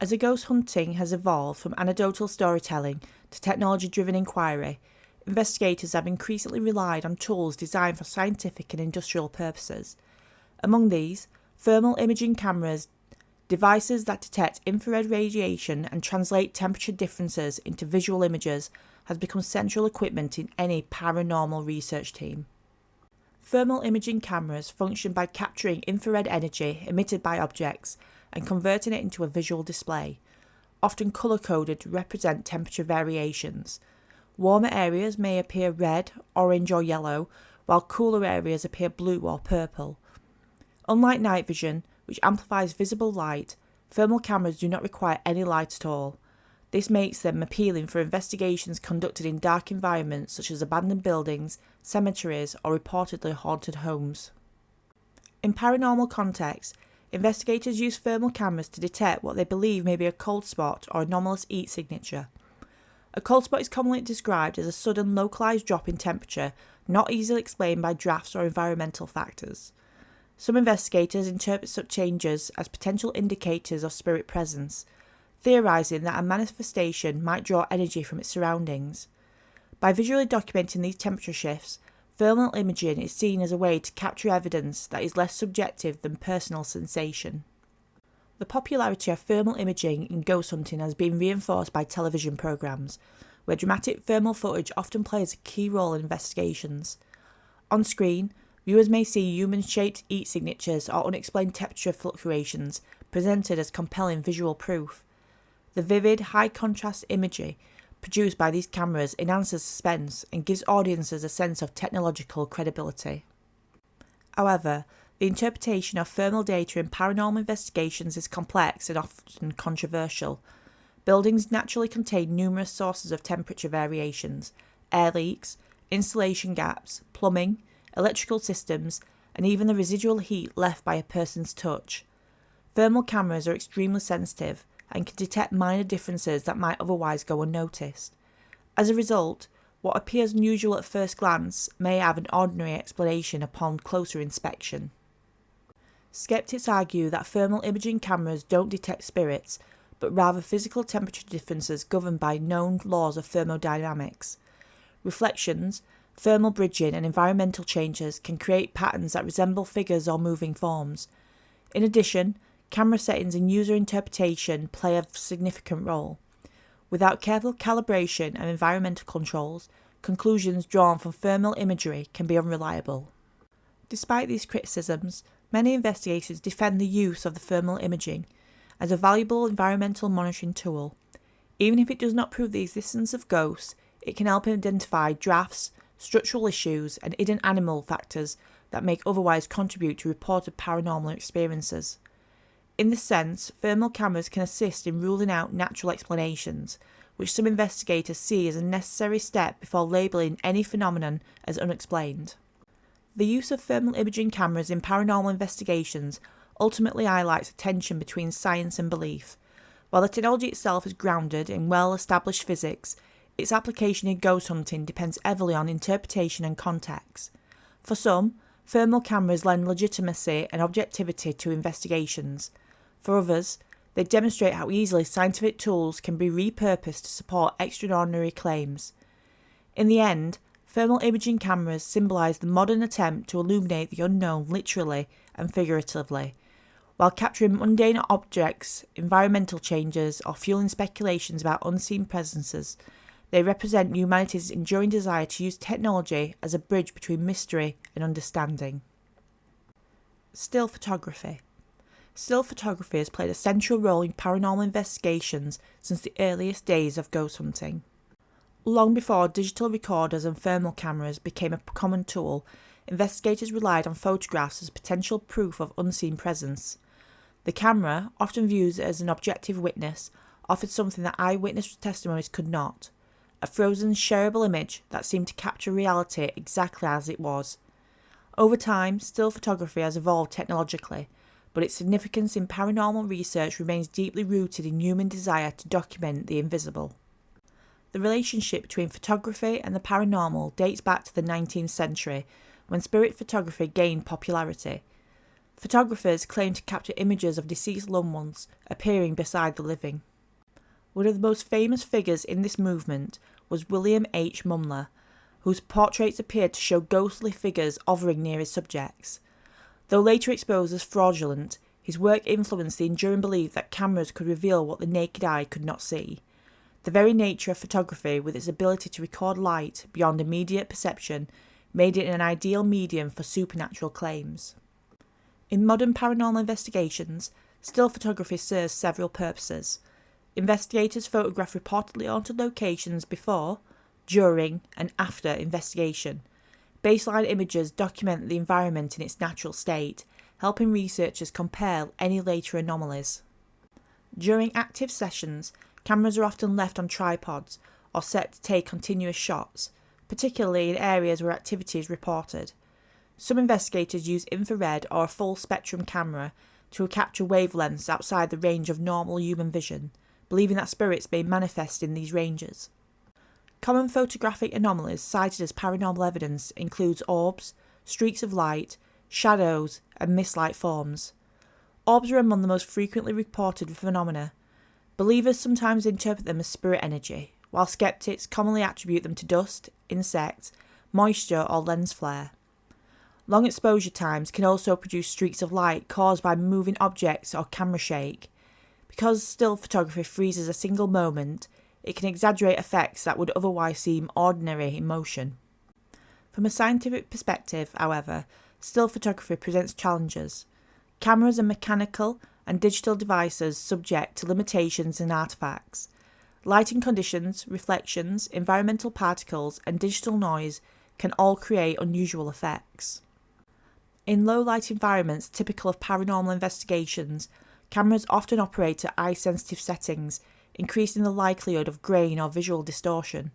As ghost hunting has evolved from anecdotal storytelling to technology-driven inquiry, investigators have increasingly relied on tools designed for scientific and industrial purposes. Among these, thermal imaging cameras, devices that detect infrared radiation and translate temperature differences into visual images, has become central equipment in any paranormal research team. Thermal imaging cameras function by capturing infrared energy emitted by objects and converting it into a visual display, often colour-coded to represent temperature variations. Warmer areas may appear red, orange or yellow, while cooler areas appear blue or purple. Unlike night vision, which amplifies visible light, thermal cameras do not require any light at all. This makes them appealing for investigations conducted in dark environments such as abandoned buildings, cemeteries, or reportedly haunted homes. In paranormal contexts, investigators use thermal cameras to detect what they believe may be a cold spot or anomalous heat signature. A cold spot is commonly described as a sudden localised drop in temperature, not easily explained by drafts or environmental factors. Some investigators interpret such changes as potential indicators of spirit presence. theorising that a manifestation might draw energy from its surroundings. By visually documenting these temperature shifts, thermal imaging is seen as a way to capture evidence that is less subjective than personal sensation. The popularity of thermal imaging in ghost hunting has been reinforced by television programmes, where dramatic thermal footage often plays a key role in investigations. On screen, viewers may see human-shaped heat signatures or unexplained temperature fluctuations presented as compelling visual proof. The vivid, high-contrast imagery produced by these cameras enhances suspense and gives audiences a sense of technological credibility. However, the interpretation of thermal data in paranormal investigations is complex and often controversial. Buildings naturally contain numerous sources of temperature variations, air leaks, insulation gaps, plumbing, electrical systems, and even the residual heat left by a person's touch. Thermal cameras are extremely sensitive and can detect minor differences that might otherwise go unnoticed. As a result, what appears unusual at first glance may have an ordinary explanation upon closer inspection. Skeptics argue that thermal imaging cameras don't detect spirits, but rather physical temperature differences governed by known laws of thermodynamics. Reflections, thermal bridging, and environmental changes can create patterns that resemble figures or moving forms. In addition, camera settings and user interpretation play a significant role. Without careful calibration and environmental controls, conclusions drawn from thermal imagery can be unreliable. Despite these criticisms, many investigators defend the use of the thermal imaging as a valuable environmental monitoring tool. Even if it does not prove the existence of ghosts, it can help identify drafts, structural issues, and hidden animal factors that may otherwise contribute to reported paranormal experiences. In this sense, thermal cameras can assist in ruling out natural explanations, which some investigators see as a necessary step before labelling any phenomenon as unexplained. The use of thermal imaging cameras in paranormal investigations ultimately highlights the tension between science and belief. While the technology itself is grounded in well-established physics, its application in ghost hunting depends heavily on interpretation and context. For some, thermal cameras lend legitimacy and objectivity to investigations. For others, they demonstrate how easily scientific tools can be repurposed to support extraordinary claims. In the end, thermal imaging cameras symbolise the modern attempt to illuminate the unknown literally and figuratively. While capturing mundane objects, environmental changes, or fueling speculations about unseen presences, they represent humanity's enduring desire to use technology as a bridge between mystery and understanding. Still photography. Still photography has played a central role in paranormal investigations since the earliest days of ghost hunting. Long before digital recorders and thermal cameras became a common tool, investigators relied on photographs as potential proof of unseen presence. The camera, often viewed as an objective witness, offered something that eyewitness testimonies could not: a frozen, shareable image that seemed to capture reality exactly as it was. Over time, still photography has evolved technologically, but its significance in paranormal research remains deeply rooted in human desire to document the invisible. The relationship between photography and the paranormal dates back to the 19th century, when spirit photography gained popularity. Photographers claimed to capture images of deceased loved ones appearing beside the living. One of the most famous figures in this movement was William H. Mumler, whose portraits appeared to show ghostly figures hovering near his subjects. Though later exposed as fraudulent, his work influenced the enduring belief that cameras could reveal what the naked eye could not see. The very nature of photography, with its ability to record light beyond immediate perception, made it an ideal medium for supernatural claims. In modern paranormal investigations, still photography serves several purposes. Investigators photograph reportedly haunted locations before, during, and after investigation. Baseline images document the environment in its natural state, helping researchers compare any later anomalies. During active sessions, cameras are often left on tripods or set to take continuous shots, particularly in areas where activity is reported. Some investigators use infrared or a full-spectrum camera to capture wavelengths outside the range of normal human vision, believing that spirits may manifest in these ranges. Common photographic anomalies cited as paranormal evidence includes orbs, streaks of light, shadows, and mist-like forms. Orbs are among the most frequently reported phenomena. Believers sometimes interpret them as spirit energy, while skeptics commonly attribute them to dust, insects, moisture, or lens flare. Long exposure times can also produce streaks of light caused by moving objects or camera shake. Because still photography freezes a single moment, it can exaggerate effects that would otherwise seem ordinary in motion. From a scientific perspective, however, still photography presents challenges. Cameras are mechanical and digital devices subject to limitations and artifacts. Lighting conditions, reflections, environmental particles, and digital noise can all create unusual effects. In low-light environments typical of paranormal investigations, cameras often operate at eye-sensitive settings, increasing the likelihood of grain or visual distortion.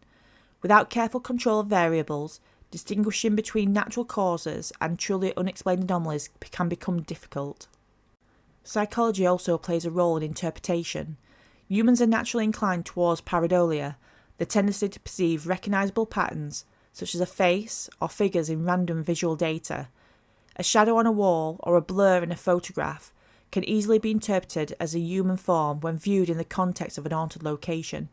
Without careful control of variables, distinguishing between natural causes and truly unexplained anomalies can become difficult. Psychology also plays a role in interpretation. Humans are naturally inclined towards pareidolia, the tendency to perceive recognisable patterns, such as a face or figures in random visual data. A shadow on a wall or a blur in a photograph can easily be interpreted as a human form when viewed in the context of an haunted location.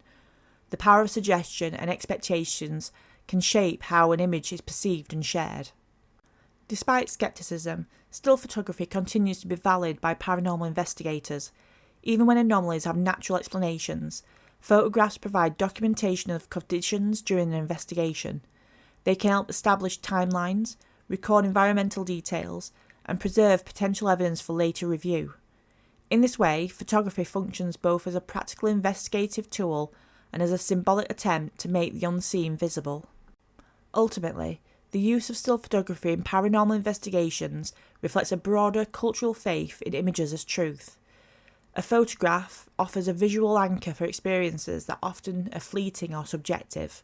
The power of suggestion and expectations can shape how an image is perceived and shared. Despite skepticism, still photography continues to be valued by paranormal investigators. Even when anomalies have natural explanations, photographs provide documentation of conditions during an investigation. They can help establish timelines, record environmental details, and preserve potential evidence for later review. In this way, photography functions both as a practical investigative tool and as a symbolic attempt to make the unseen visible. Ultimately, the use of still photography in paranormal investigations reflects a broader cultural faith in images as truth. A photograph offers a visual anchor for experiences that often are fleeting or subjective.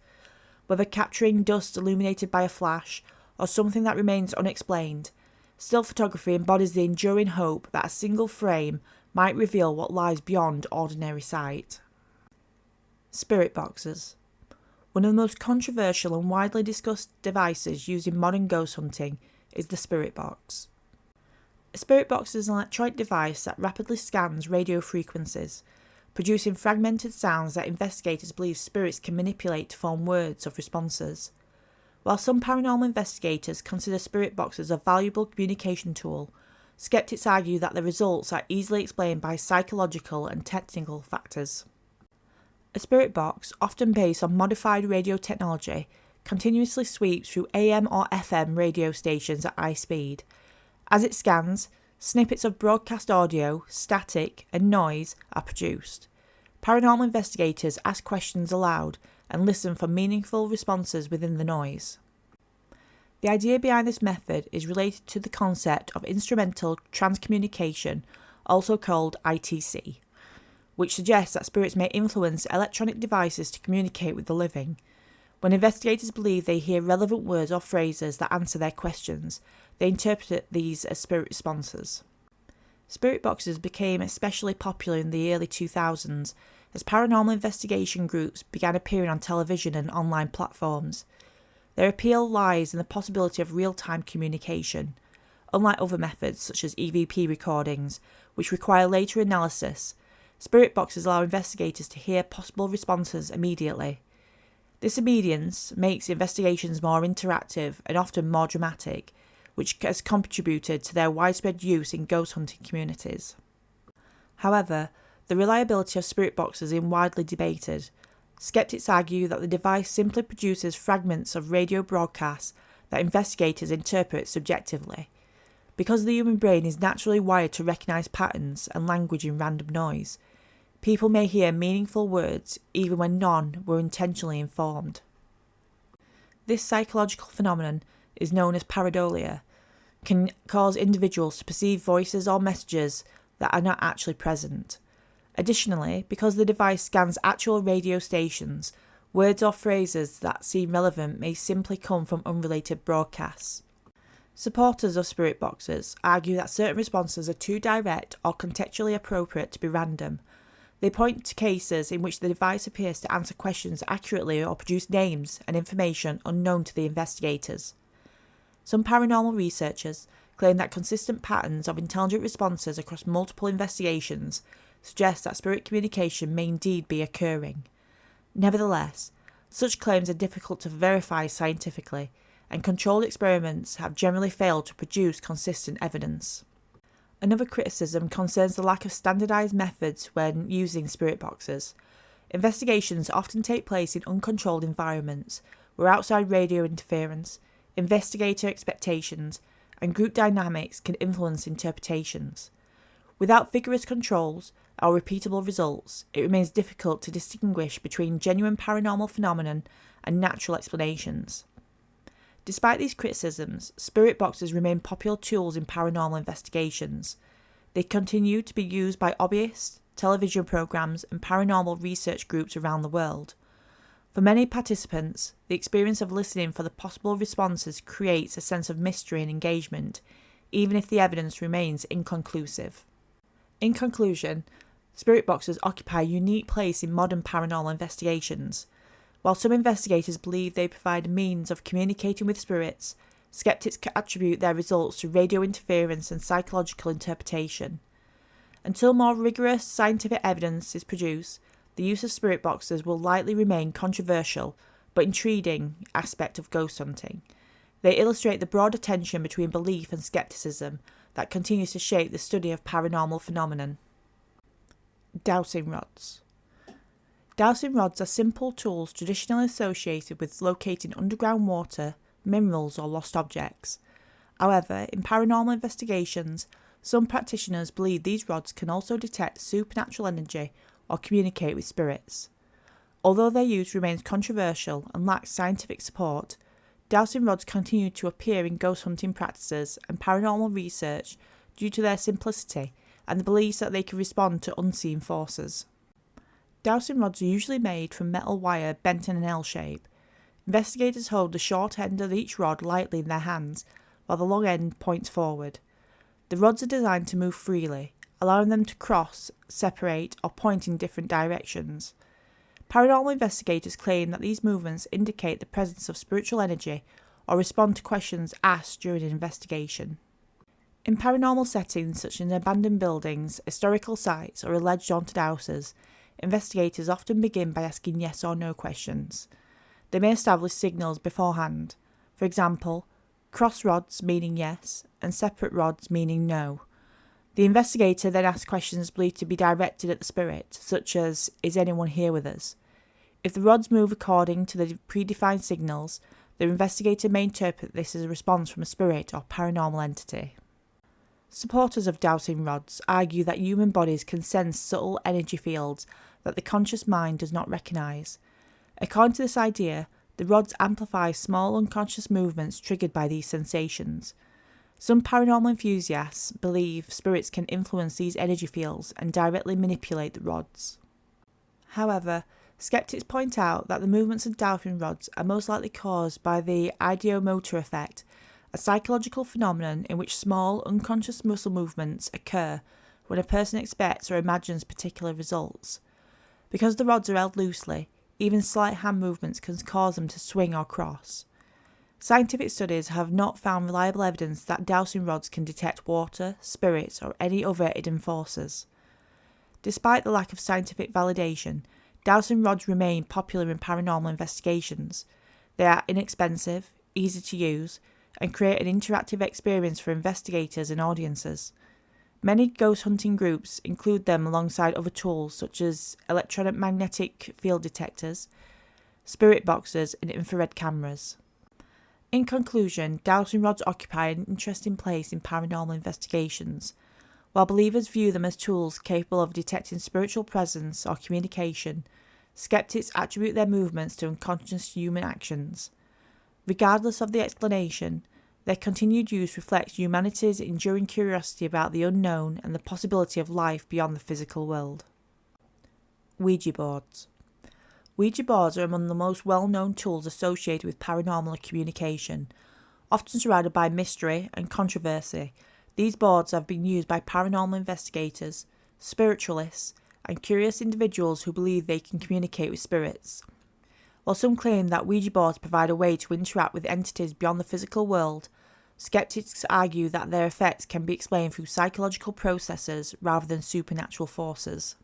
Whether capturing dust illuminated by a flash or something that remains unexplained, still photography embodies the enduring hope that a single frame might reveal what lies beyond ordinary sight. Spirit boxes. One of the most controversial and widely discussed devices used in modern ghost hunting is the spirit box. A spirit box is an electronic device that rapidly scans radio frequencies, producing fragmented sounds that investigators believe spirits can manipulate to form words of responses. While some paranormal investigators consider spirit boxes a valuable communication tool, skeptics argue that the results are easily explained by psychological and technical factors. A spirit box, often based on modified radio technology, continuously sweeps through AM or FM radio stations at high speed. As it scans, snippets of broadcast audio, static, and noise are produced. Paranormal investigators ask questions aloud and listen for meaningful responses within the noise. The idea behind this method is related to the concept of instrumental transcommunication, also called ITC, which suggests that spirits may influence electronic devices to communicate with the living. When investigators believe they hear relevant words or phrases that answer their questions, they interpret these as spirit responses. Spirit boxes became especially popular in the early 2000s as paranormal investigation groups began appearing on television and online platforms. Their appeal lies in the possibility of real-time communication. Unlike other methods such as EVP recordings, which require later analysis, spirit boxes allow investigators to hear possible responses immediately. This immediance makes investigations more interactive and often more dramatic, which has contributed to their widespread use in ghost hunting communities. However, the reliability of spirit boxes is widely debated. Skeptics argue that the device simply produces fragments of radio broadcasts that investigators interpret subjectively. Because the human brain is naturally wired to recognise patterns and language in random noise, people may hear meaningful words even when none were intentionally informed. This psychological phenomenon is known as pareidolia, can cause individuals to perceive voices or messages that are not actually present. Additionally, because the device scans actual radio stations, words or phrases that seem relevant may simply come from unrelated broadcasts. Supporters of spirit boxes argue that certain responses are too direct or contextually appropriate to be random. They point to cases in which the device appears to answer questions accurately or produce names and information unknown to the investigators. Some paranormal researchers claim that consistent patterns of intelligent responses across multiple investigations suggests that spirit communication may indeed be occurring. Nevertheless, such claims are difficult to verify scientifically, and controlled experiments have generally failed to produce consistent evidence. Another criticism concerns the lack of standardised methods when using spirit boxes. Investigations often take place in uncontrolled environments, where outside radio interference, investigator expectations, and group dynamics can influence interpretations. Without vigorous controls or repeatable results, it remains difficult to distinguish between genuine paranormal phenomenon and natural explanations. Despite these criticisms, spirit boxes remain popular tools in paranormal investigations. They continue to be used by hobbyists, television programs, and paranormal research groups around the world. For many participants, the experience of listening for the possible responses creates a sense of mystery and engagement, even if the evidence remains inconclusive. In conclusion, spirit boxes occupy a unique place in modern paranormal investigations. While some investigators believe they provide a means of communicating with spirits, skeptics attribute their results to radio interference and psychological interpretation. Until more rigorous scientific evidence is produced, the use of spirit boxes will likely remain controversial but intriguing aspect of ghost hunting. They illustrate the broader tension between belief and skepticism that continues to shape the study of paranormal phenomenon. Dowsing rods. Dowsing rods are simple tools traditionally associated with locating underground water, minerals, or lost objects. However, in paranormal investigations, some practitioners believe these rods can also detect supernatural energy or communicate with spirits. Although their use remains controversial and lacks scientific support, dowsing rods continue to appear in ghost hunting practices and paranormal research due to their simplicity and the belief that they can respond to unseen forces. Dowsing rods are usually made from metal wire bent in an L shape. Investigators hold the short end of each rod lightly in their hands, while the long end points forward. The rods are designed to move freely, allowing them to cross, separate, or point in different directions. Paranormal investigators claim that these movements indicate the presence of spiritual energy or respond to questions asked during an investigation. In paranormal settings such as abandoned buildings, historical sites, or alleged haunted houses, investigators often begin by asking yes or no questions. They may establish signals beforehand, for example, cross rods meaning yes and separate rods meaning no. The investigator then asks questions believed to be directed at the spirit, such as, "Is anyone here with us?" If the rods move according to the predefined signals, the investigator may interpret this as a response from a spirit or paranormal entity. Supporters of dowsing rods argue that human bodies can sense subtle energy fields that the conscious mind does not recognise. According to this idea, the rods amplify small unconscious movements triggered by these sensations. Some paranormal enthusiasts believe spirits can influence these energy fields and directly manipulate the rods. However, skeptics point out that the movements of dowsing rods are most likely caused by the ideomotor effect, a psychological phenomenon in which small, unconscious muscle movements occur when a person expects or imagines particular results. Because the rods are held loosely, even slight hand movements can cause them to swing or cross. Scientific studies have not found reliable evidence that dowsing rods can detect water, spirits, or any other hidden forces. Despite the lack of scientific validation, dowsing rods remain popular in paranormal investigations. They are inexpensive, easy to use, and create an interactive experience for investigators and audiences. Many ghost hunting groups include them alongside other tools such as electronic magnetic field detectors, spirit boxes, and infrared cameras. In conclusion, dowsing rods occupy an interesting place in paranormal investigations. While believers view them as tools capable of detecting spiritual presence or communication, skeptics attribute their movements to unconscious human actions. Regardless of the explanation, their continued use reflects humanity's enduring curiosity about the unknown and the possibility of life beyond the physical world. Ouija boards. Ouija boards are among the most well-known tools associated with paranormal communication. Often surrounded by mystery and controversy, these boards have been used by paranormal investigators, spiritualists, and curious individuals who believe they can communicate with spirits. While some claim that Ouija boards provide a way to interact with entities beyond the physical world, Skeptics argue that their effects can be explained through psychological processes rather than supernatural forces.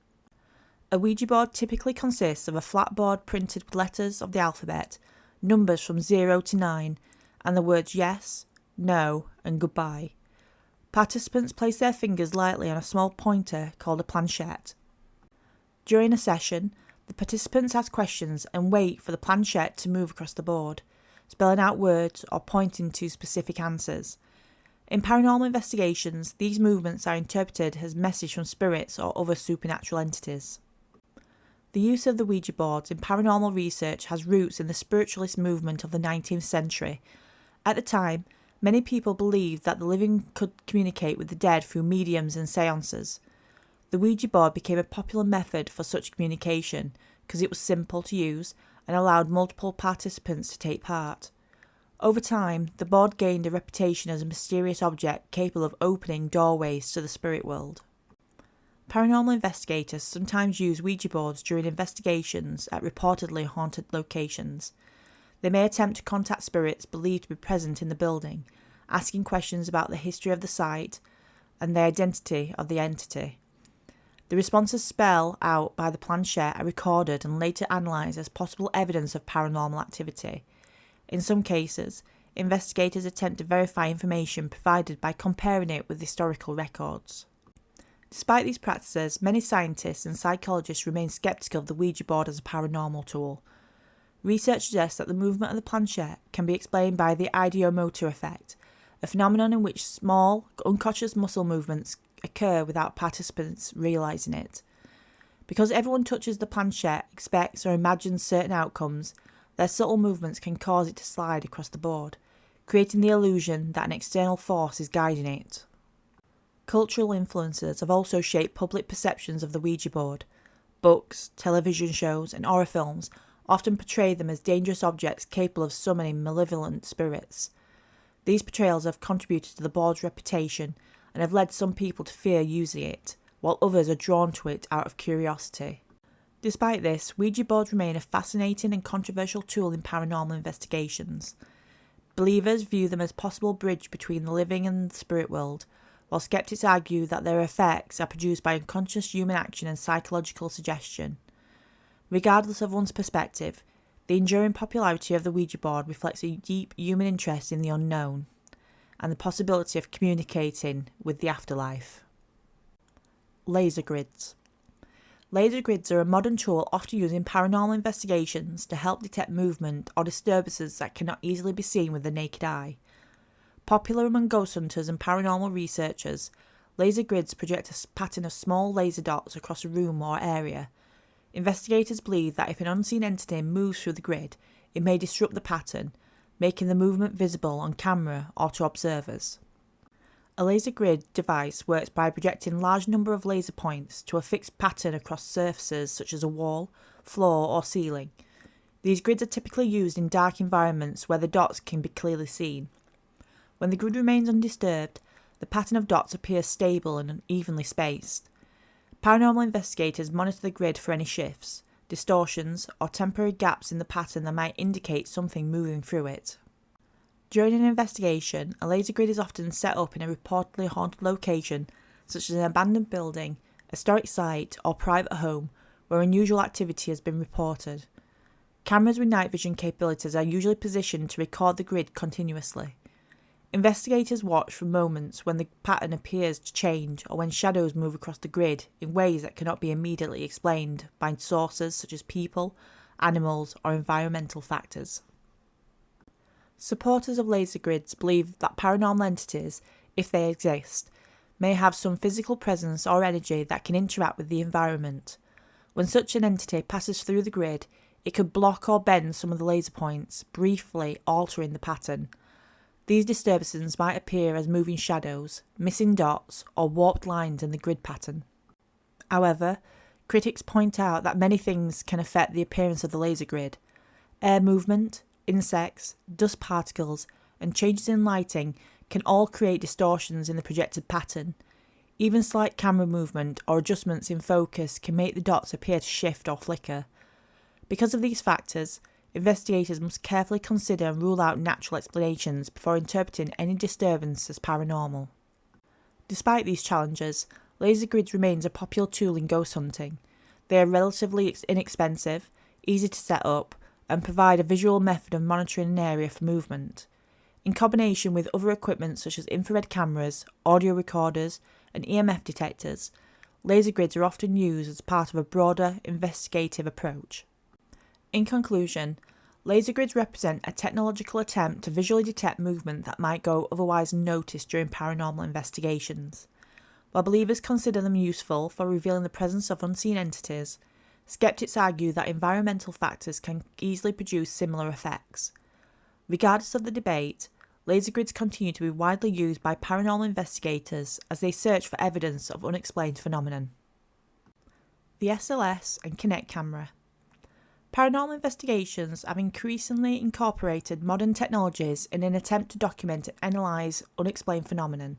A Ouija board typically consists of a flat board printed with letters of the alphabet, numbers from 0 to 9, and the words yes, no, and goodbye. Participants place their fingers lightly on a small pointer called a planchette. During a session, the participants ask questions and wait for the planchette to move across the board, spelling out words or pointing to specific answers. In paranormal investigations, these movements are interpreted as messages from spirits or other supernatural entities. The use of the Ouija boards in paranormal research has roots in the spiritualist movement of the 19th century. At the time, many people believed that the living could communicate with the dead through mediums and seances. The Ouija board became a popular method for such communication because it was simple to use and allowed multiple participants to take part. Over time, the board gained a reputation as a mysterious object capable of opening doorways to the spirit world. Paranormal investigators sometimes use Ouija boards during investigations at reportedly haunted locations. They may attempt to contact spirits believed to be present in the building, asking questions about the history of the site and the identity of the entity. The responses spelled out by the planchette are recorded and later analysed as possible evidence of paranormal activity. In some cases, investigators attempt to verify information provided by comparing it with historical records. Despite these practices, many scientists and psychologists remain sceptical of the Ouija board as a paranormal tool. Research suggests that the movement of the planchette can be explained by the ideomotor effect, a phenomenon in which small, unconscious muscle movements occur without participants realising it. Because everyone touches the planchette, expects or imagines certain outcomes, their subtle movements can cause it to slide across the board, creating the illusion that an external force is guiding it. Cultural influences have also shaped public perceptions of the Ouija board. Books, television shows, and horror films often portray them as dangerous objects capable of summoning malevolent spirits. These portrayals have contributed to the board's reputation and have led some people to fear using it, while others are drawn to it out of curiosity. Despite this, Ouija boards remain a fascinating and controversial tool in paranormal investigations. Believers view them as a possible bridge between the living and the spirit world, while skeptics argue that their effects are produced by unconscious human action and psychological suggestion. Regardless of one's perspective, the enduring popularity of the Ouija board reflects a deep human interest in the unknown and the possibility of communicating with the afterlife. Laser grids. Laser grids are a modern tool often used in paranormal investigations to help detect movement or disturbances that cannot easily be seen with the naked eye. Popular among ghost hunters and paranormal researchers, laser grids project a pattern of small laser dots across a room or area. Investigators believe that if an unseen entity moves through the grid, it may disrupt the pattern, making the movement visible on camera or to observers. A laser grid device works by projecting a large number of laser points to a fixed pattern across surfaces such as a wall, floor or ceiling. These grids are typically used in dark environments where the dots can be clearly seen. When the grid remains undisturbed, the pattern of dots appears stable and evenly spaced. Paranormal investigators monitor the grid for any shifts, distortions, or temporary gaps in the pattern that might indicate something moving through it. During an investigation, a laser grid is often set up in a reportedly haunted location, such as an abandoned building, a historic site, or private home, where unusual activity has been reported. Cameras with night vision capabilities are usually positioned to record the grid continuously. Investigators watch for moments when the pattern appears to change or when shadows move across the grid in ways that cannot be immediately explained by sources such as people, animals, or environmental factors. Supporters of laser grids believe that paranormal entities, if they exist, may have some physical presence or energy that can interact with the environment. When such an entity passes through the grid, it could block or bend some of the laser points, briefly altering the pattern. These disturbances might appear as moving shadows, missing dots, or warped lines in the grid pattern. However, critics point out that many things can affect the appearance of the laser grid. Air movement, insects, dust particles, and changes in lighting can all create distortions in the projected pattern. Even slight camera movement or adjustments in focus can make the dots appear to shift or flicker. Because of these factors, investigators must carefully consider and rule out natural explanations before interpreting any disturbance as paranormal. Despite these challenges, laser grids remains a popular tool in ghost hunting. They are relatively inexpensive, easy to set up, and provide a visual method of monitoring an area for movement. In combination with other equipment such as infrared cameras, audio recorders, and EMF detectors, laser grids are often used as part of a broader investigative approach. In conclusion, laser grids represent a technological attempt to visually detect movement that might go otherwise unnoticed during paranormal investigations. While believers consider them useful for revealing the presence of unseen entities, skeptics argue that environmental factors can easily produce similar effects. Regardless of the debate, laser grids continue to be widely used by paranormal investigators as they search for evidence of unexplained phenomenon. The SLS and Kinect camera. Paranormal investigations have increasingly incorporated modern technologies in an attempt to document and analyse unexplained phenomenon.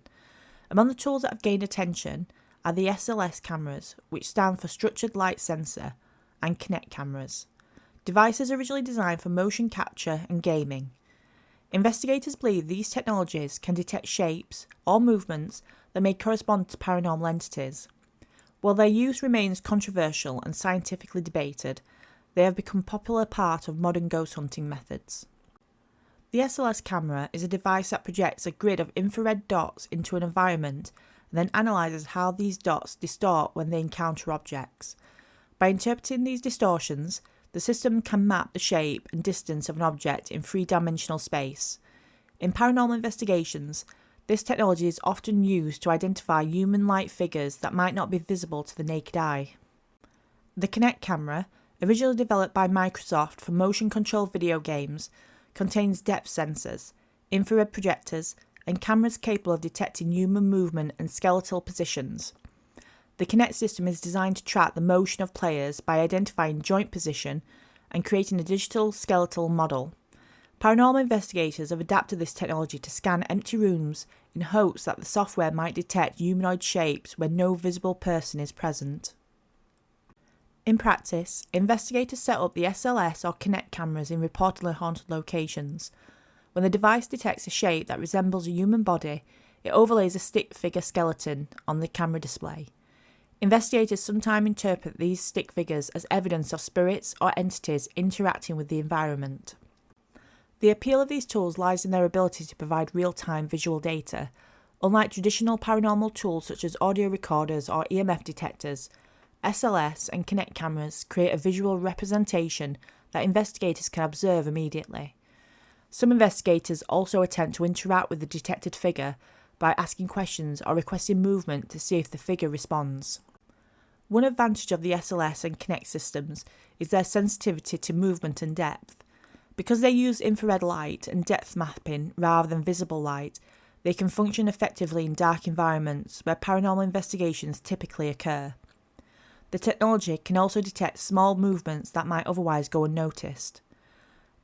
Among the tools that have gained attention are the SLS cameras, which stand for Structured Light Sensor, and Kinect cameras, devices originally designed for motion capture and gaming. Investigators believe these technologies can detect shapes or movements that may correspond to paranormal entities. While their use remains controversial and scientifically debated, they have become a popular part of modern ghost hunting methods. The SLS camera is a device that projects a grid of infrared dots into an environment and then analyses how these dots distort when they encounter objects. By interpreting these distortions, the system can map the shape and distance of an object in three-dimensional space. In paranormal investigations, this technology is often used to identify human-like figures that might not be visible to the naked eye. The Kinect camera, originally developed by Microsoft for motion-controlled video games, contains depth sensors, infrared projectors, and cameras capable of detecting human movement and skeletal positions. The Kinect system is designed to track the motion of players by identifying joint position and creating a digital skeletal model. Paranormal investigators have adapted this technology to scan empty rooms in hopes that the software might detect humanoid shapes when no visible person is present. In practice, investigators set up the SLS or Kinect cameras in reportedly haunted locations. When the device detects a shape that resembles a human body, it overlays a stick figure skeleton on the camera display. Investigators sometimes interpret these stick figures as evidence of spirits or entities interacting with the environment. The appeal of these tools lies in their ability to provide real-time visual data. Unlike traditional paranormal tools such as audio recorders or EMF detectors, SLS and Kinect cameras create a visual representation that investigators can observe immediately. Some investigators also attempt to interact with the detected figure by asking questions or requesting movement to see if the figure responds. One advantage of the SLS and Kinect systems is their sensitivity to movement and depth. Because they use infrared light and depth mapping rather than visible light, they can function effectively in dark environments where paranormal investigations typically occur. The technology can also detect small movements that might otherwise go unnoticed.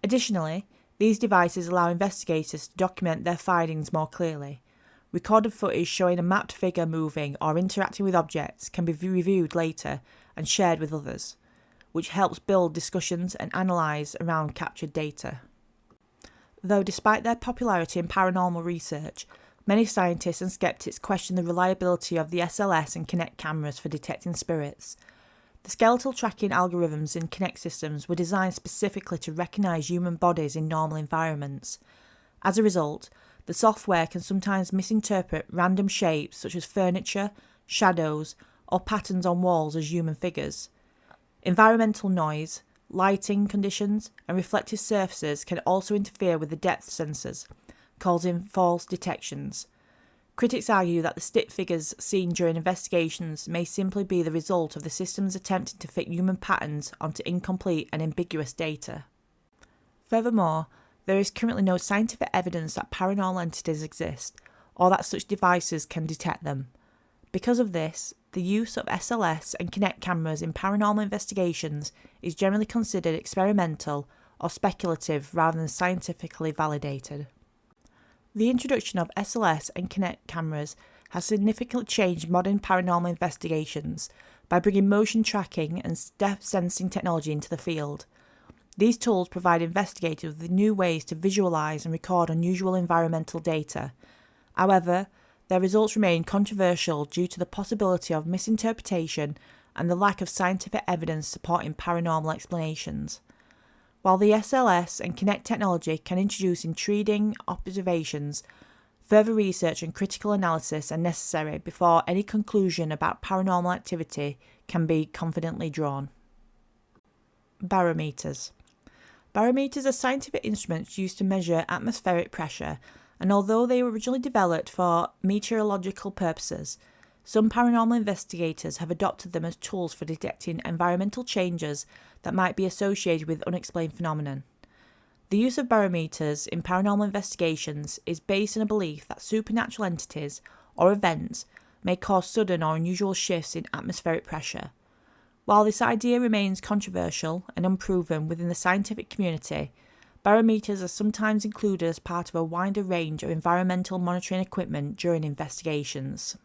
Additionally, these devices allow investigators to document their findings more clearly. Recorded footage showing a mapped figure moving or interacting with objects can be reviewed later and shared with others, which helps build discussions and analyse around captured data. Though despite their popularity in paranormal research, many scientists and skeptics question the reliability of the SLS and Kinect cameras for detecting spirits. The skeletal tracking algorithms in Kinect systems were designed specifically to recognise human bodies in normal environments. As a result, the software can sometimes misinterpret random shapes such as furniture, shadows, or patterns on walls as human figures. Environmental noise, lighting conditions, and reflective surfaces can also interfere with the depth sensors, causing false detections. Critics argue that the stick figures seen during investigations may simply be the result of the systems attempting to fit human patterns onto incomplete and ambiguous data. Furthermore, there is currently no scientific evidence that paranormal entities exist, or that such devices can detect them. Because of this, the use of SLS and Kinect cameras in paranormal investigations is generally considered experimental or speculative rather than scientifically validated. The introduction of SLS and Kinect cameras has significantly changed modern paranormal investigations by bringing motion tracking and depth sensing technology into the field. These tools provide investigators with new ways to visualise and record unusual environmental data. However, their results remain controversial due to the possibility of misinterpretation and the lack of scientific evidence supporting paranormal explanations. While the SLS and Kinect technology can introduce intriguing observations, further research and critical analysis are necessary before any conclusion about paranormal activity can be confidently drawn. Barometers. Barometers are scientific instruments used to measure atmospheric pressure, and although they were originally developed for meteorological purposes, some paranormal investigators have adopted them as tools for detecting environmental changes that might be associated with unexplained phenomena. The use of barometers in paranormal investigations is based on a belief that supernatural entities or events may cause sudden or unusual shifts in atmospheric pressure. While this idea remains controversial and unproven within the scientific community, barometers are sometimes included as part of a wider range of environmental monitoring equipment during investigations.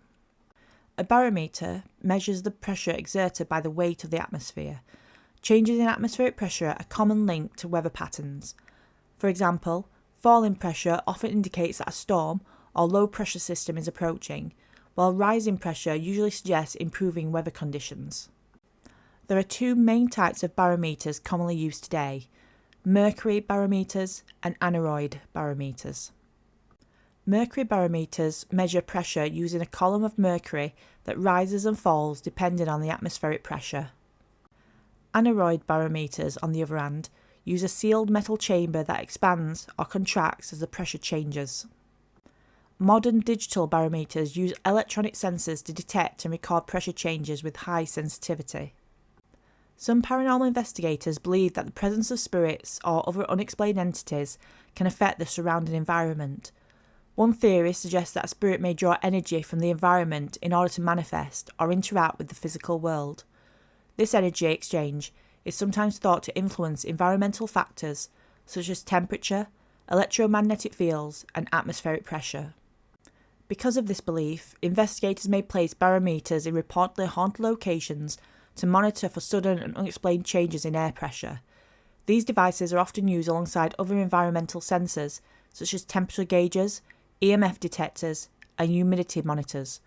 A barometer measures the pressure exerted by the weight of the atmosphere. Changes in atmospheric pressure are a common link to weather patterns. For example, falling pressure often indicates that a storm or low pressure system is approaching, while rising pressure usually suggests improving weather conditions. There are two main types of barometers commonly used today: mercury barometers and aneroid barometers. Mercury barometers measure pressure using a column of mercury that rises and falls depending on the atmospheric pressure. Aneroid barometers, on the other hand, use a sealed metal chamber that expands or contracts as the pressure changes. Modern digital barometers use electronic sensors to detect and record pressure changes with high sensitivity. Some paranormal investigators believe that the presence of spirits or other unexplained entities can affect the surrounding environment. One theory suggests that a spirit may draw energy from the environment in order to manifest or interact with the physical world. This energy exchange is sometimes thought to influence environmental factors such as temperature, electromagnetic fields, and atmospheric pressure. Because of this belief, investigators may place barometers in reportedly haunted locations to monitor for sudden and unexplained changes in air pressure. These devices are often used alongside other environmental sensors such as temperature gauges, EMF detectors, and humidity monitors.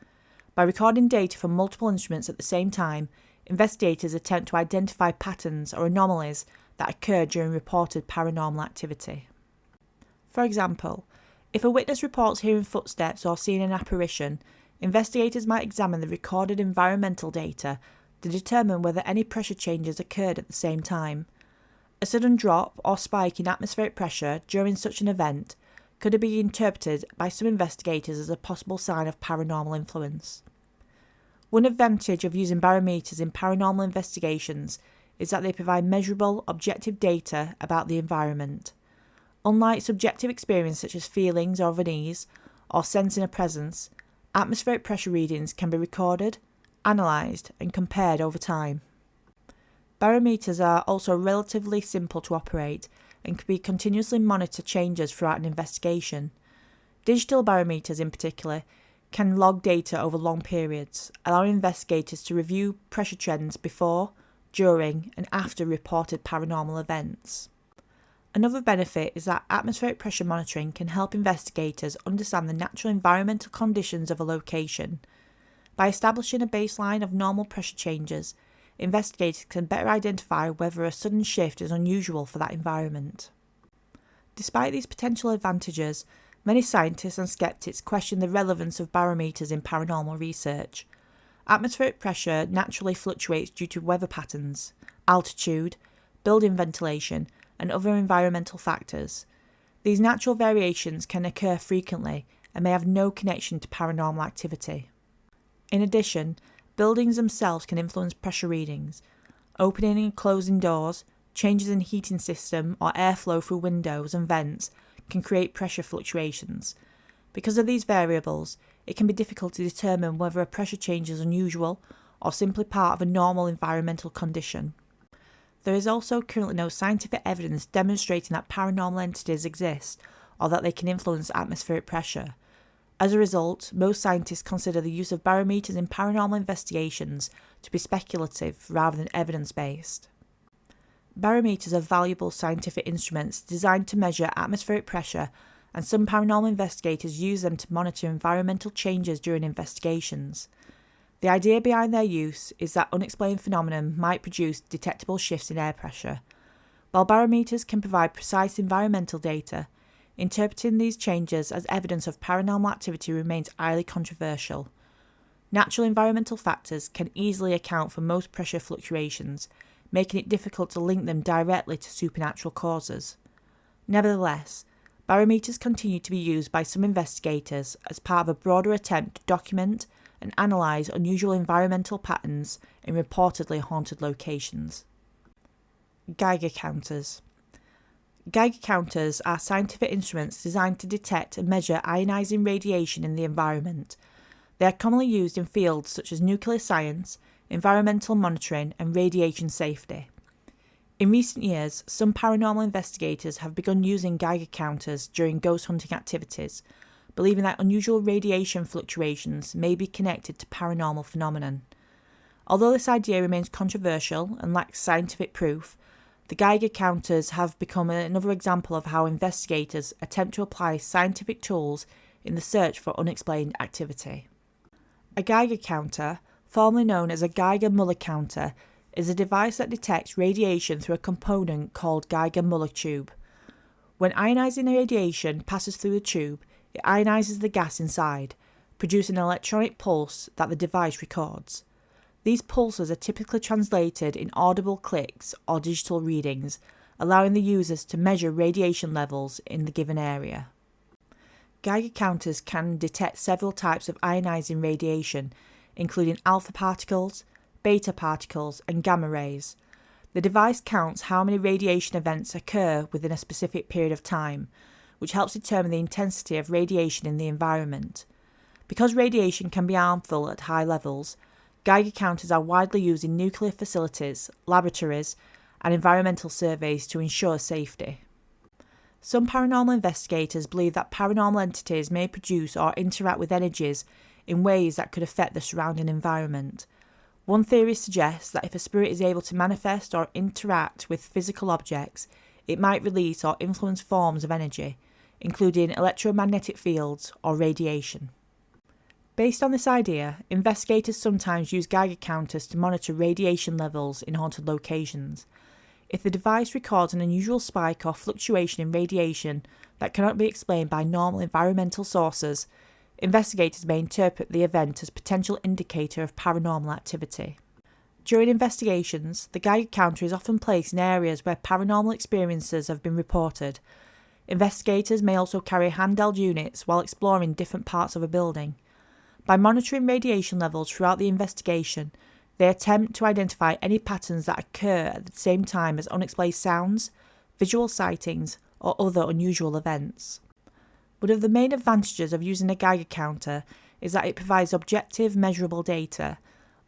By recording data from multiple instruments at the same time, investigators attempt to identify patterns or anomalies that occur during reported paranormal activity. For example, if a witness reports hearing footsteps or seeing an apparition, investigators might examine the recorded environmental data to determine whether any pressure changes occurred at the same time. A sudden drop or spike in atmospheric pressure during such an event could be interpreted by some investigators as a possible sign of paranormal influence. One advantage of using barometers in paranormal investigations is that they provide measurable, objective data about the environment. Unlike subjective experience such as feelings of unease or sensing a presence, atmospheric pressure readings can be recorded, analysed, and compared over time. Barometers are also relatively simple to operate and can be continuously monitor changes throughout an investigation. Digital barometers in particular can log data over long periods, allowing investigators to review pressure trends before, during, and after reported paranormal events. Another benefit is that atmospheric pressure monitoring can help investigators understand the natural environmental conditions of a location. By establishing a baseline of normal pressure changes, investigators can better identify whether a sudden shift is unusual for that environment. Despite these potential advantages, many scientists and skeptics question the relevance of barometers in paranormal research. Atmospheric pressure naturally fluctuates due to weather patterns, altitude, building ventilation, and other environmental factors. These natural variations can occur frequently and may have no connection to paranormal activity. In addition, buildings themselves can influence pressure readings. Opening and closing doors, changes in heating system or airflow through windows and vents can create pressure fluctuations. Because of these variables, it can be difficult to determine whether a pressure change is unusual or simply part of a normal environmental condition. There is also currently no scientific evidence demonstrating that paranormal entities exist or that they can influence atmospheric pressure. As a result, most scientists consider the use of barometers in paranormal investigations to be speculative rather than evidence-based. Barometers are valuable scientific instruments designed to measure atmospheric pressure, and some paranormal investigators use them to monitor environmental changes during investigations. The idea behind their use is that unexplained phenomena might produce detectable shifts in air pressure. While barometers can provide precise environmental data, interpreting these changes as evidence of paranormal activity remains highly controversial. Natural environmental factors can easily account for most pressure fluctuations, making it difficult to link them directly to supernatural causes. Nevertheless, barometers continue to be used by some investigators as part of a broader attempt to document and analyse unusual environmental patterns in reportedly haunted locations. Geiger counters. Geiger counters are scientific instruments designed to detect and measure ionising radiation in the environment. They are commonly used in fields such as nuclear science, environmental monitoring, and radiation safety. In recent years, some paranormal investigators have begun using Geiger counters during ghost hunting activities, believing that unusual radiation fluctuations may be connected to paranormal phenomenon. Although this idea remains controversial and lacks scientific proof, the Geiger counters have become another example of how investigators attempt to apply scientific tools in the search for unexplained activity. A Geiger counter, formerly known as a Geiger-Müller counter, is a device that detects radiation through a component called Geiger-Müller tube. When ionizing radiation passes through the tube, it ionizes the gas inside, producing an electronic pulse that the device records. These pulses are typically translated in audible clicks or digital readings, allowing the users to measure radiation levels in the given area. Geiger counters can detect several types of ionizing radiation, including alpha particles, beta particles, and gamma rays. The device counts how many radiation events occur within a specific period of time, which helps determine the intensity of radiation in the environment. Because radiation can be harmful at high levels, Geiger counters are widely used in nuclear facilities, laboratories, and environmental surveys to ensure safety. Some paranormal investigators believe that paranormal entities may produce or interact with energies in ways that could affect the surrounding environment. One theory suggests that if a spirit is able to manifest or interact with physical objects, it might release or influence forms of energy, including electromagnetic fields or radiation. Based on this idea, investigators sometimes use Geiger counters to monitor radiation levels in haunted locations. If the device records an unusual spike or fluctuation in radiation that cannot be explained by normal environmental sources, investigators may interpret the event as a potential indicator of paranormal activity. During investigations, the Geiger counter is often placed in areas where paranormal experiences have been reported. Investigators may also carry handheld units while exploring different parts of a building. By monitoring radiation levels throughout the investigation, they attempt to identify any patterns that occur at the same time as unexplained sounds, visual sightings, or other unusual events. One of the main advantages of using a Geiger counter is that it provides objective, measurable data.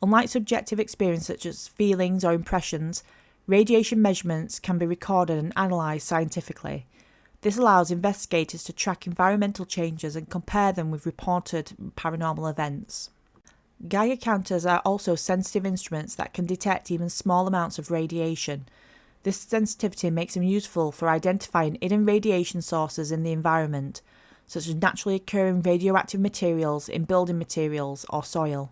Unlike subjective experience such as feelings or impressions, radiation measurements can be recorded and analysed scientifically. This allows investigators to track environmental changes and compare them with reported paranormal events. Geiger counters are also sensitive instruments that can detect even small amounts of radiation. This sensitivity makes them useful for identifying hidden radiation sources in the environment, such as naturally occurring radioactive materials in building materials or soil.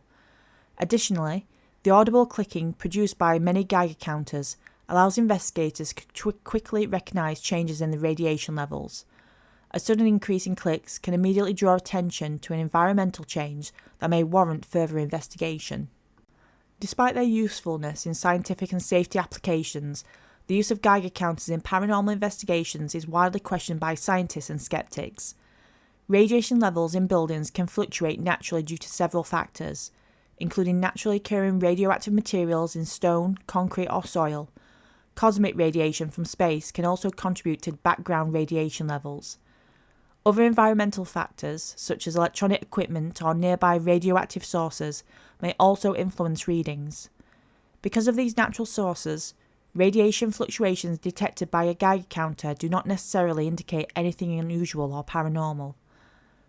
Additionally, the audible clicking produced by many Geiger counters allows investigators to quickly recognise changes in the radiation levels. A sudden increase in clicks can immediately draw attention to an environmental change that may warrant further investigation. Despite their usefulness in scientific and safety applications, the use of Geiger counters in paranormal investigations is widely questioned by scientists and skeptics. Radiation levels in buildings can fluctuate naturally due to several factors, including naturally occurring radioactive materials in stone, concrete, or soil. Cosmic radiation from space can also contribute to background radiation levels. Other environmental factors, such as electronic equipment or nearby radioactive sources, may also influence readings. Because of these natural sources, radiation fluctuations detected by a Geiger counter do not necessarily indicate anything unusual or paranormal.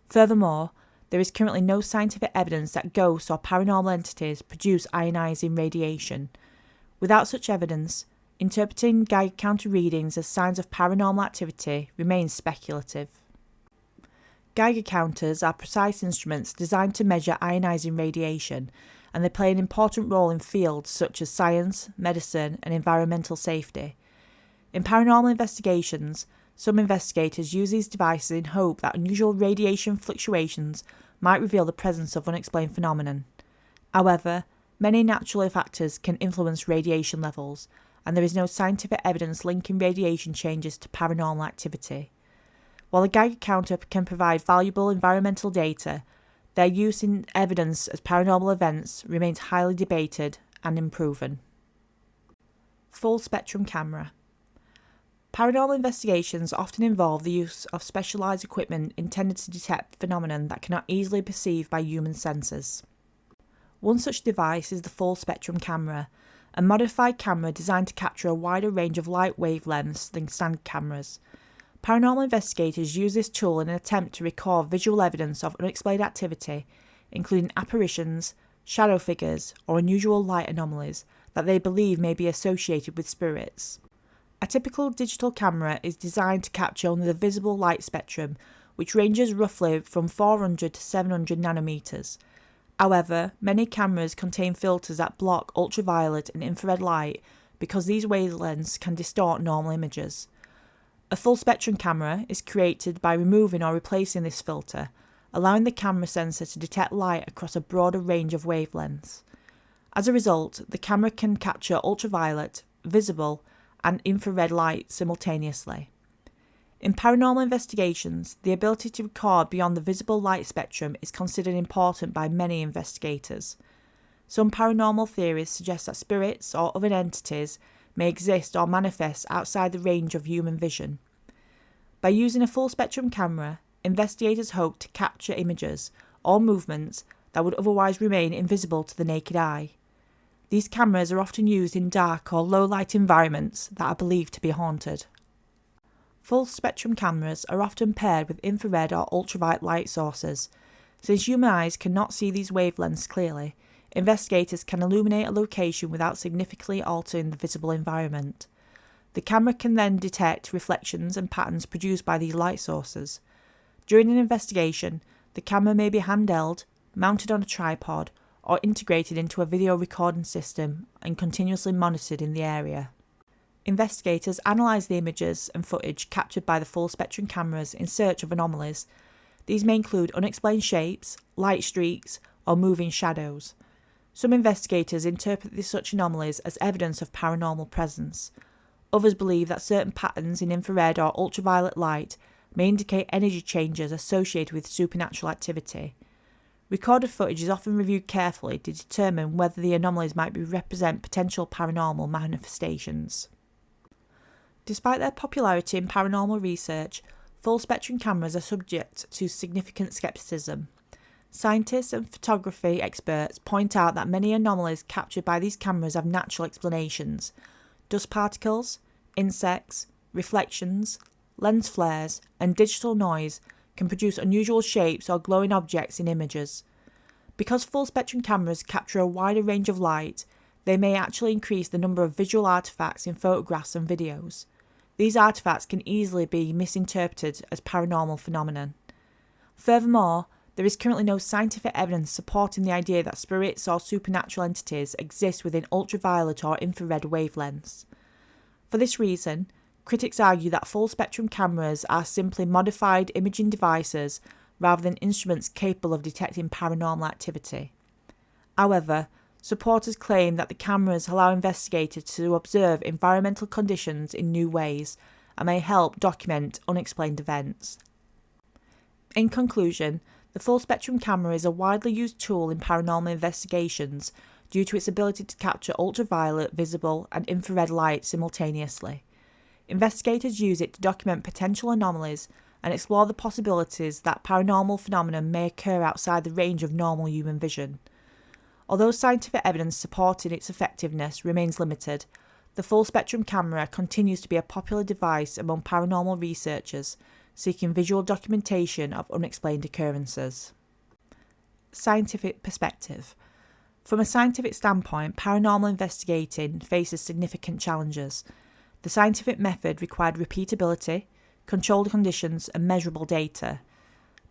Furthermore, there is currently no scientific evidence that ghosts or paranormal entities produce ionizing radiation. Without such evidence, interpreting Geiger counter readings as signs of paranormal activity remains speculative. Geiger counters are precise instruments designed to measure ionizing radiation, and they play an important role in fields such as science, medicine, and environmental safety. In paranormal investigations, some investigators use these devices in hope that unusual radiation fluctuations might reveal the presence of unexplained phenomenon. However, many natural factors can influence radiation levels, and there is no scientific evidence linking radiation changes to paranormal activity. While a Geiger counter can provide valuable environmental data, their use in evidence as paranormal events remains highly debated and unproven. Full spectrum camera. Paranormal investigations often involve the use of specialised equipment intended to detect phenomena that cannot easily be perceived by human senses. One such device is the full spectrum camera, a modified camera designed to capture a wider range of light wavelengths than standard cameras. Paranormal investigators use this tool in an attempt to record visual evidence of unexplained activity, including apparitions, shadow figures, or unusual light anomalies that they believe may be associated with spirits. A typical digital camera is designed to capture only the visible light spectrum, which ranges roughly from 400 to 700 nanometers. However, many cameras contain filters that block ultraviolet and infrared light because these wavelengths can distort normal images. A full spectrum camera is created by removing or replacing this filter, allowing the camera sensor to detect light across a broader range of wavelengths. As a result, the camera can capture ultraviolet, visible, and infrared light simultaneously. In paranormal investigations, the ability to record beyond the visible light spectrum is considered important by many investigators. Some paranormal theories suggest that spirits or other entities may exist or manifest outside the range of human vision. By using a full spectrum camera, investigators hope to capture images or movements that would otherwise remain invisible to the naked eye. These cameras are often used in dark or low light environments that are believed to be haunted. Full spectrum cameras are often paired with infrared or ultraviolet light sources. Since human eyes cannot see these wavelengths clearly, investigators can illuminate a location without significantly altering the visible environment. The camera can then detect reflections and patterns produced by these light sources. During an investigation, the camera may be handheld, mounted on a tripod, or integrated into a video recording system and continuously monitored in the area. Investigators analyse the images and footage captured by the full spectrum cameras in search of anomalies. These may include unexplained shapes, light streaks, or moving shadows. Some investigators interpret such anomalies as evidence of paranormal presence. Others believe that certain patterns in infrared or ultraviolet light may indicate energy changes associated with supernatural activity. Recorded footage is often reviewed carefully to determine whether the anomalies might represent potential paranormal manifestations. Despite their popularity in paranormal research, full spectrum cameras are subject to significant skepticism. Scientists and photography experts point out that many anomalies captured by these cameras have natural explanations. Dust particles, insects, reflections, lens flares, and digital noise can produce unusual shapes or glowing objects in images. Because full spectrum cameras capture a wider range of light, they may actually increase the number of visual artifacts in photographs and videos. These artifacts can easily be misinterpreted as paranormal phenomenon. Furthermore, there is currently no scientific evidence supporting the idea that spirits or supernatural entities exist within ultraviolet or infrared wavelengths. For this reason, critics argue that full spectrum cameras are simply modified imaging devices rather than instruments capable of detecting paranormal activity. However, supporters claim that the cameras allow investigators to observe environmental conditions in new ways and may help document unexplained events. In conclusion, the full spectrum camera is a widely used tool in paranormal investigations due to its ability to capture ultraviolet, visible, and infrared light simultaneously. Investigators use it to document potential anomalies and explore the possibilities that paranormal phenomena may occur outside the range of normal human vision. Although scientific evidence supporting its effectiveness remains limited, the full spectrum camera continues to be a popular device among paranormal researchers seeking visual documentation of unexplained occurrences. Scientific perspective. From a scientific standpoint, paranormal investigating faces significant challenges. The scientific method required repeatability, controlled conditions, and measurable data.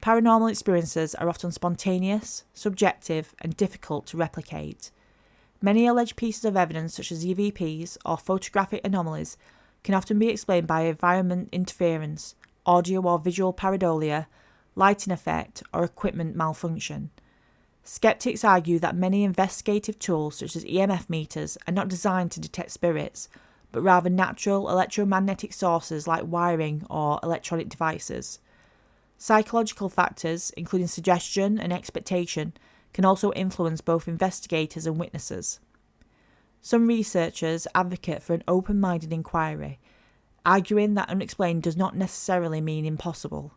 Paranormal experiences are often spontaneous, subjective, and difficult to replicate. Many alleged pieces of evidence, such as EVPs or photographic anomalies, can often be explained by environment interference, audio or visual pareidolia, lighting effect, or equipment malfunction. Skeptics argue that many investigative tools, such as EMF meters, are not designed to detect spirits, but rather natural electromagnetic sources like wiring or electronic devices. Psychological factors, including suggestion and expectation, can also influence both investigators and witnesses. Some researchers advocate for an open-minded inquiry, arguing that unexplained does not necessarily mean impossible.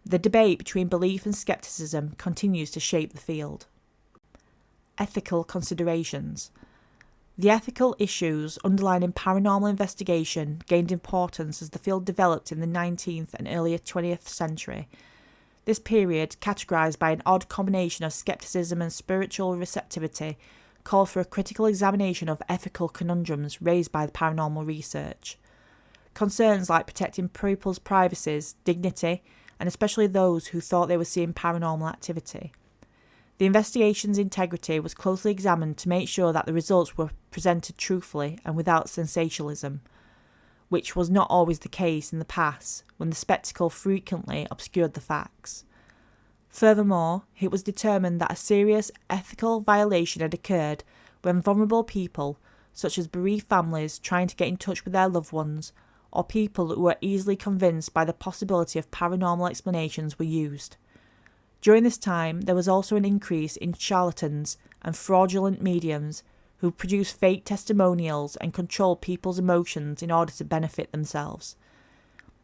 The debate between belief and skepticism continues to shape the field. Ethical considerations. The ethical issues underlying paranormal investigation gained importance as the field developed in the 19th and earlier 20th century. This period, categorised by an odd combination of skepticism and spiritual receptivity, called for a critical examination of ethical conundrums raised by the paranormal research. Concerns like protecting people's privacies, dignity, and especially those who thought they were seeing paranormal activity. The investigation's integrity was closely examined to make sure that the results were presented truthfully and without sensationalism, which was not always the case in the past, when the spectacle frequently obscured the facts. Furthermore, it was determined that a serious ethical violation had occurred when vulnerable people, such as bereaved families trying to get in touch with their loved ones, or people who were easily convinced by the possibility of paranormal explanations, were used. During this time, there was also an increase in charlatans and fraudulent mediums who produced fake testimonials and controlled people's emotions in order to benefit themselves.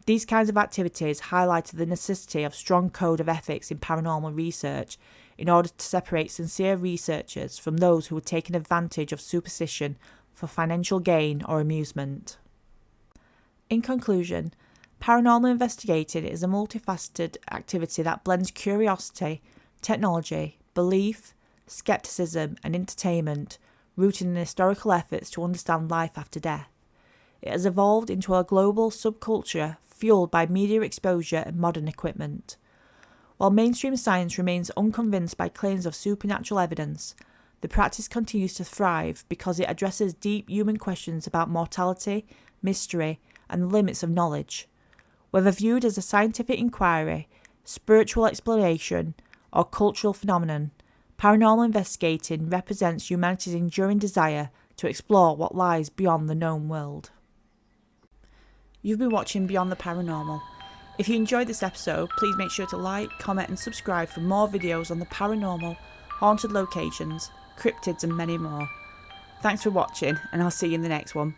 These kinds of activities highlighted the necessity of a strong code of ethics in paranormal research in order to separate sincere researchers from those who were taking advantage of superstition for financial gain or amusement. In conclusion, paranormal investigating is a multifaceted activity that blends curiosity, technology, belief, skepticism, and entertainment, rooted in historical efforts to understand life after death. It has evolved into a global subculture fueled by media exposure and modern equipment. While mainstream science remains unconvinced by claims of supernatural evidence, the practice continues to thrive because it addresses deep human questions about mortality, mystery, and the limits of knowledge. Whether viewed as a scientific inquiry, spiritual exploration, or cultural phenomenon, paranormal investigating represents humanity's enduring desire to explore what lies beyond the known world. You've been watching Beyond the Paranormal. If you enjoyed this episode, please make sure to like, comment and subscribe for more videos on the paranormal, haunted locations, cryptids and many more. Thanks for watching, and I'll see you in the next one.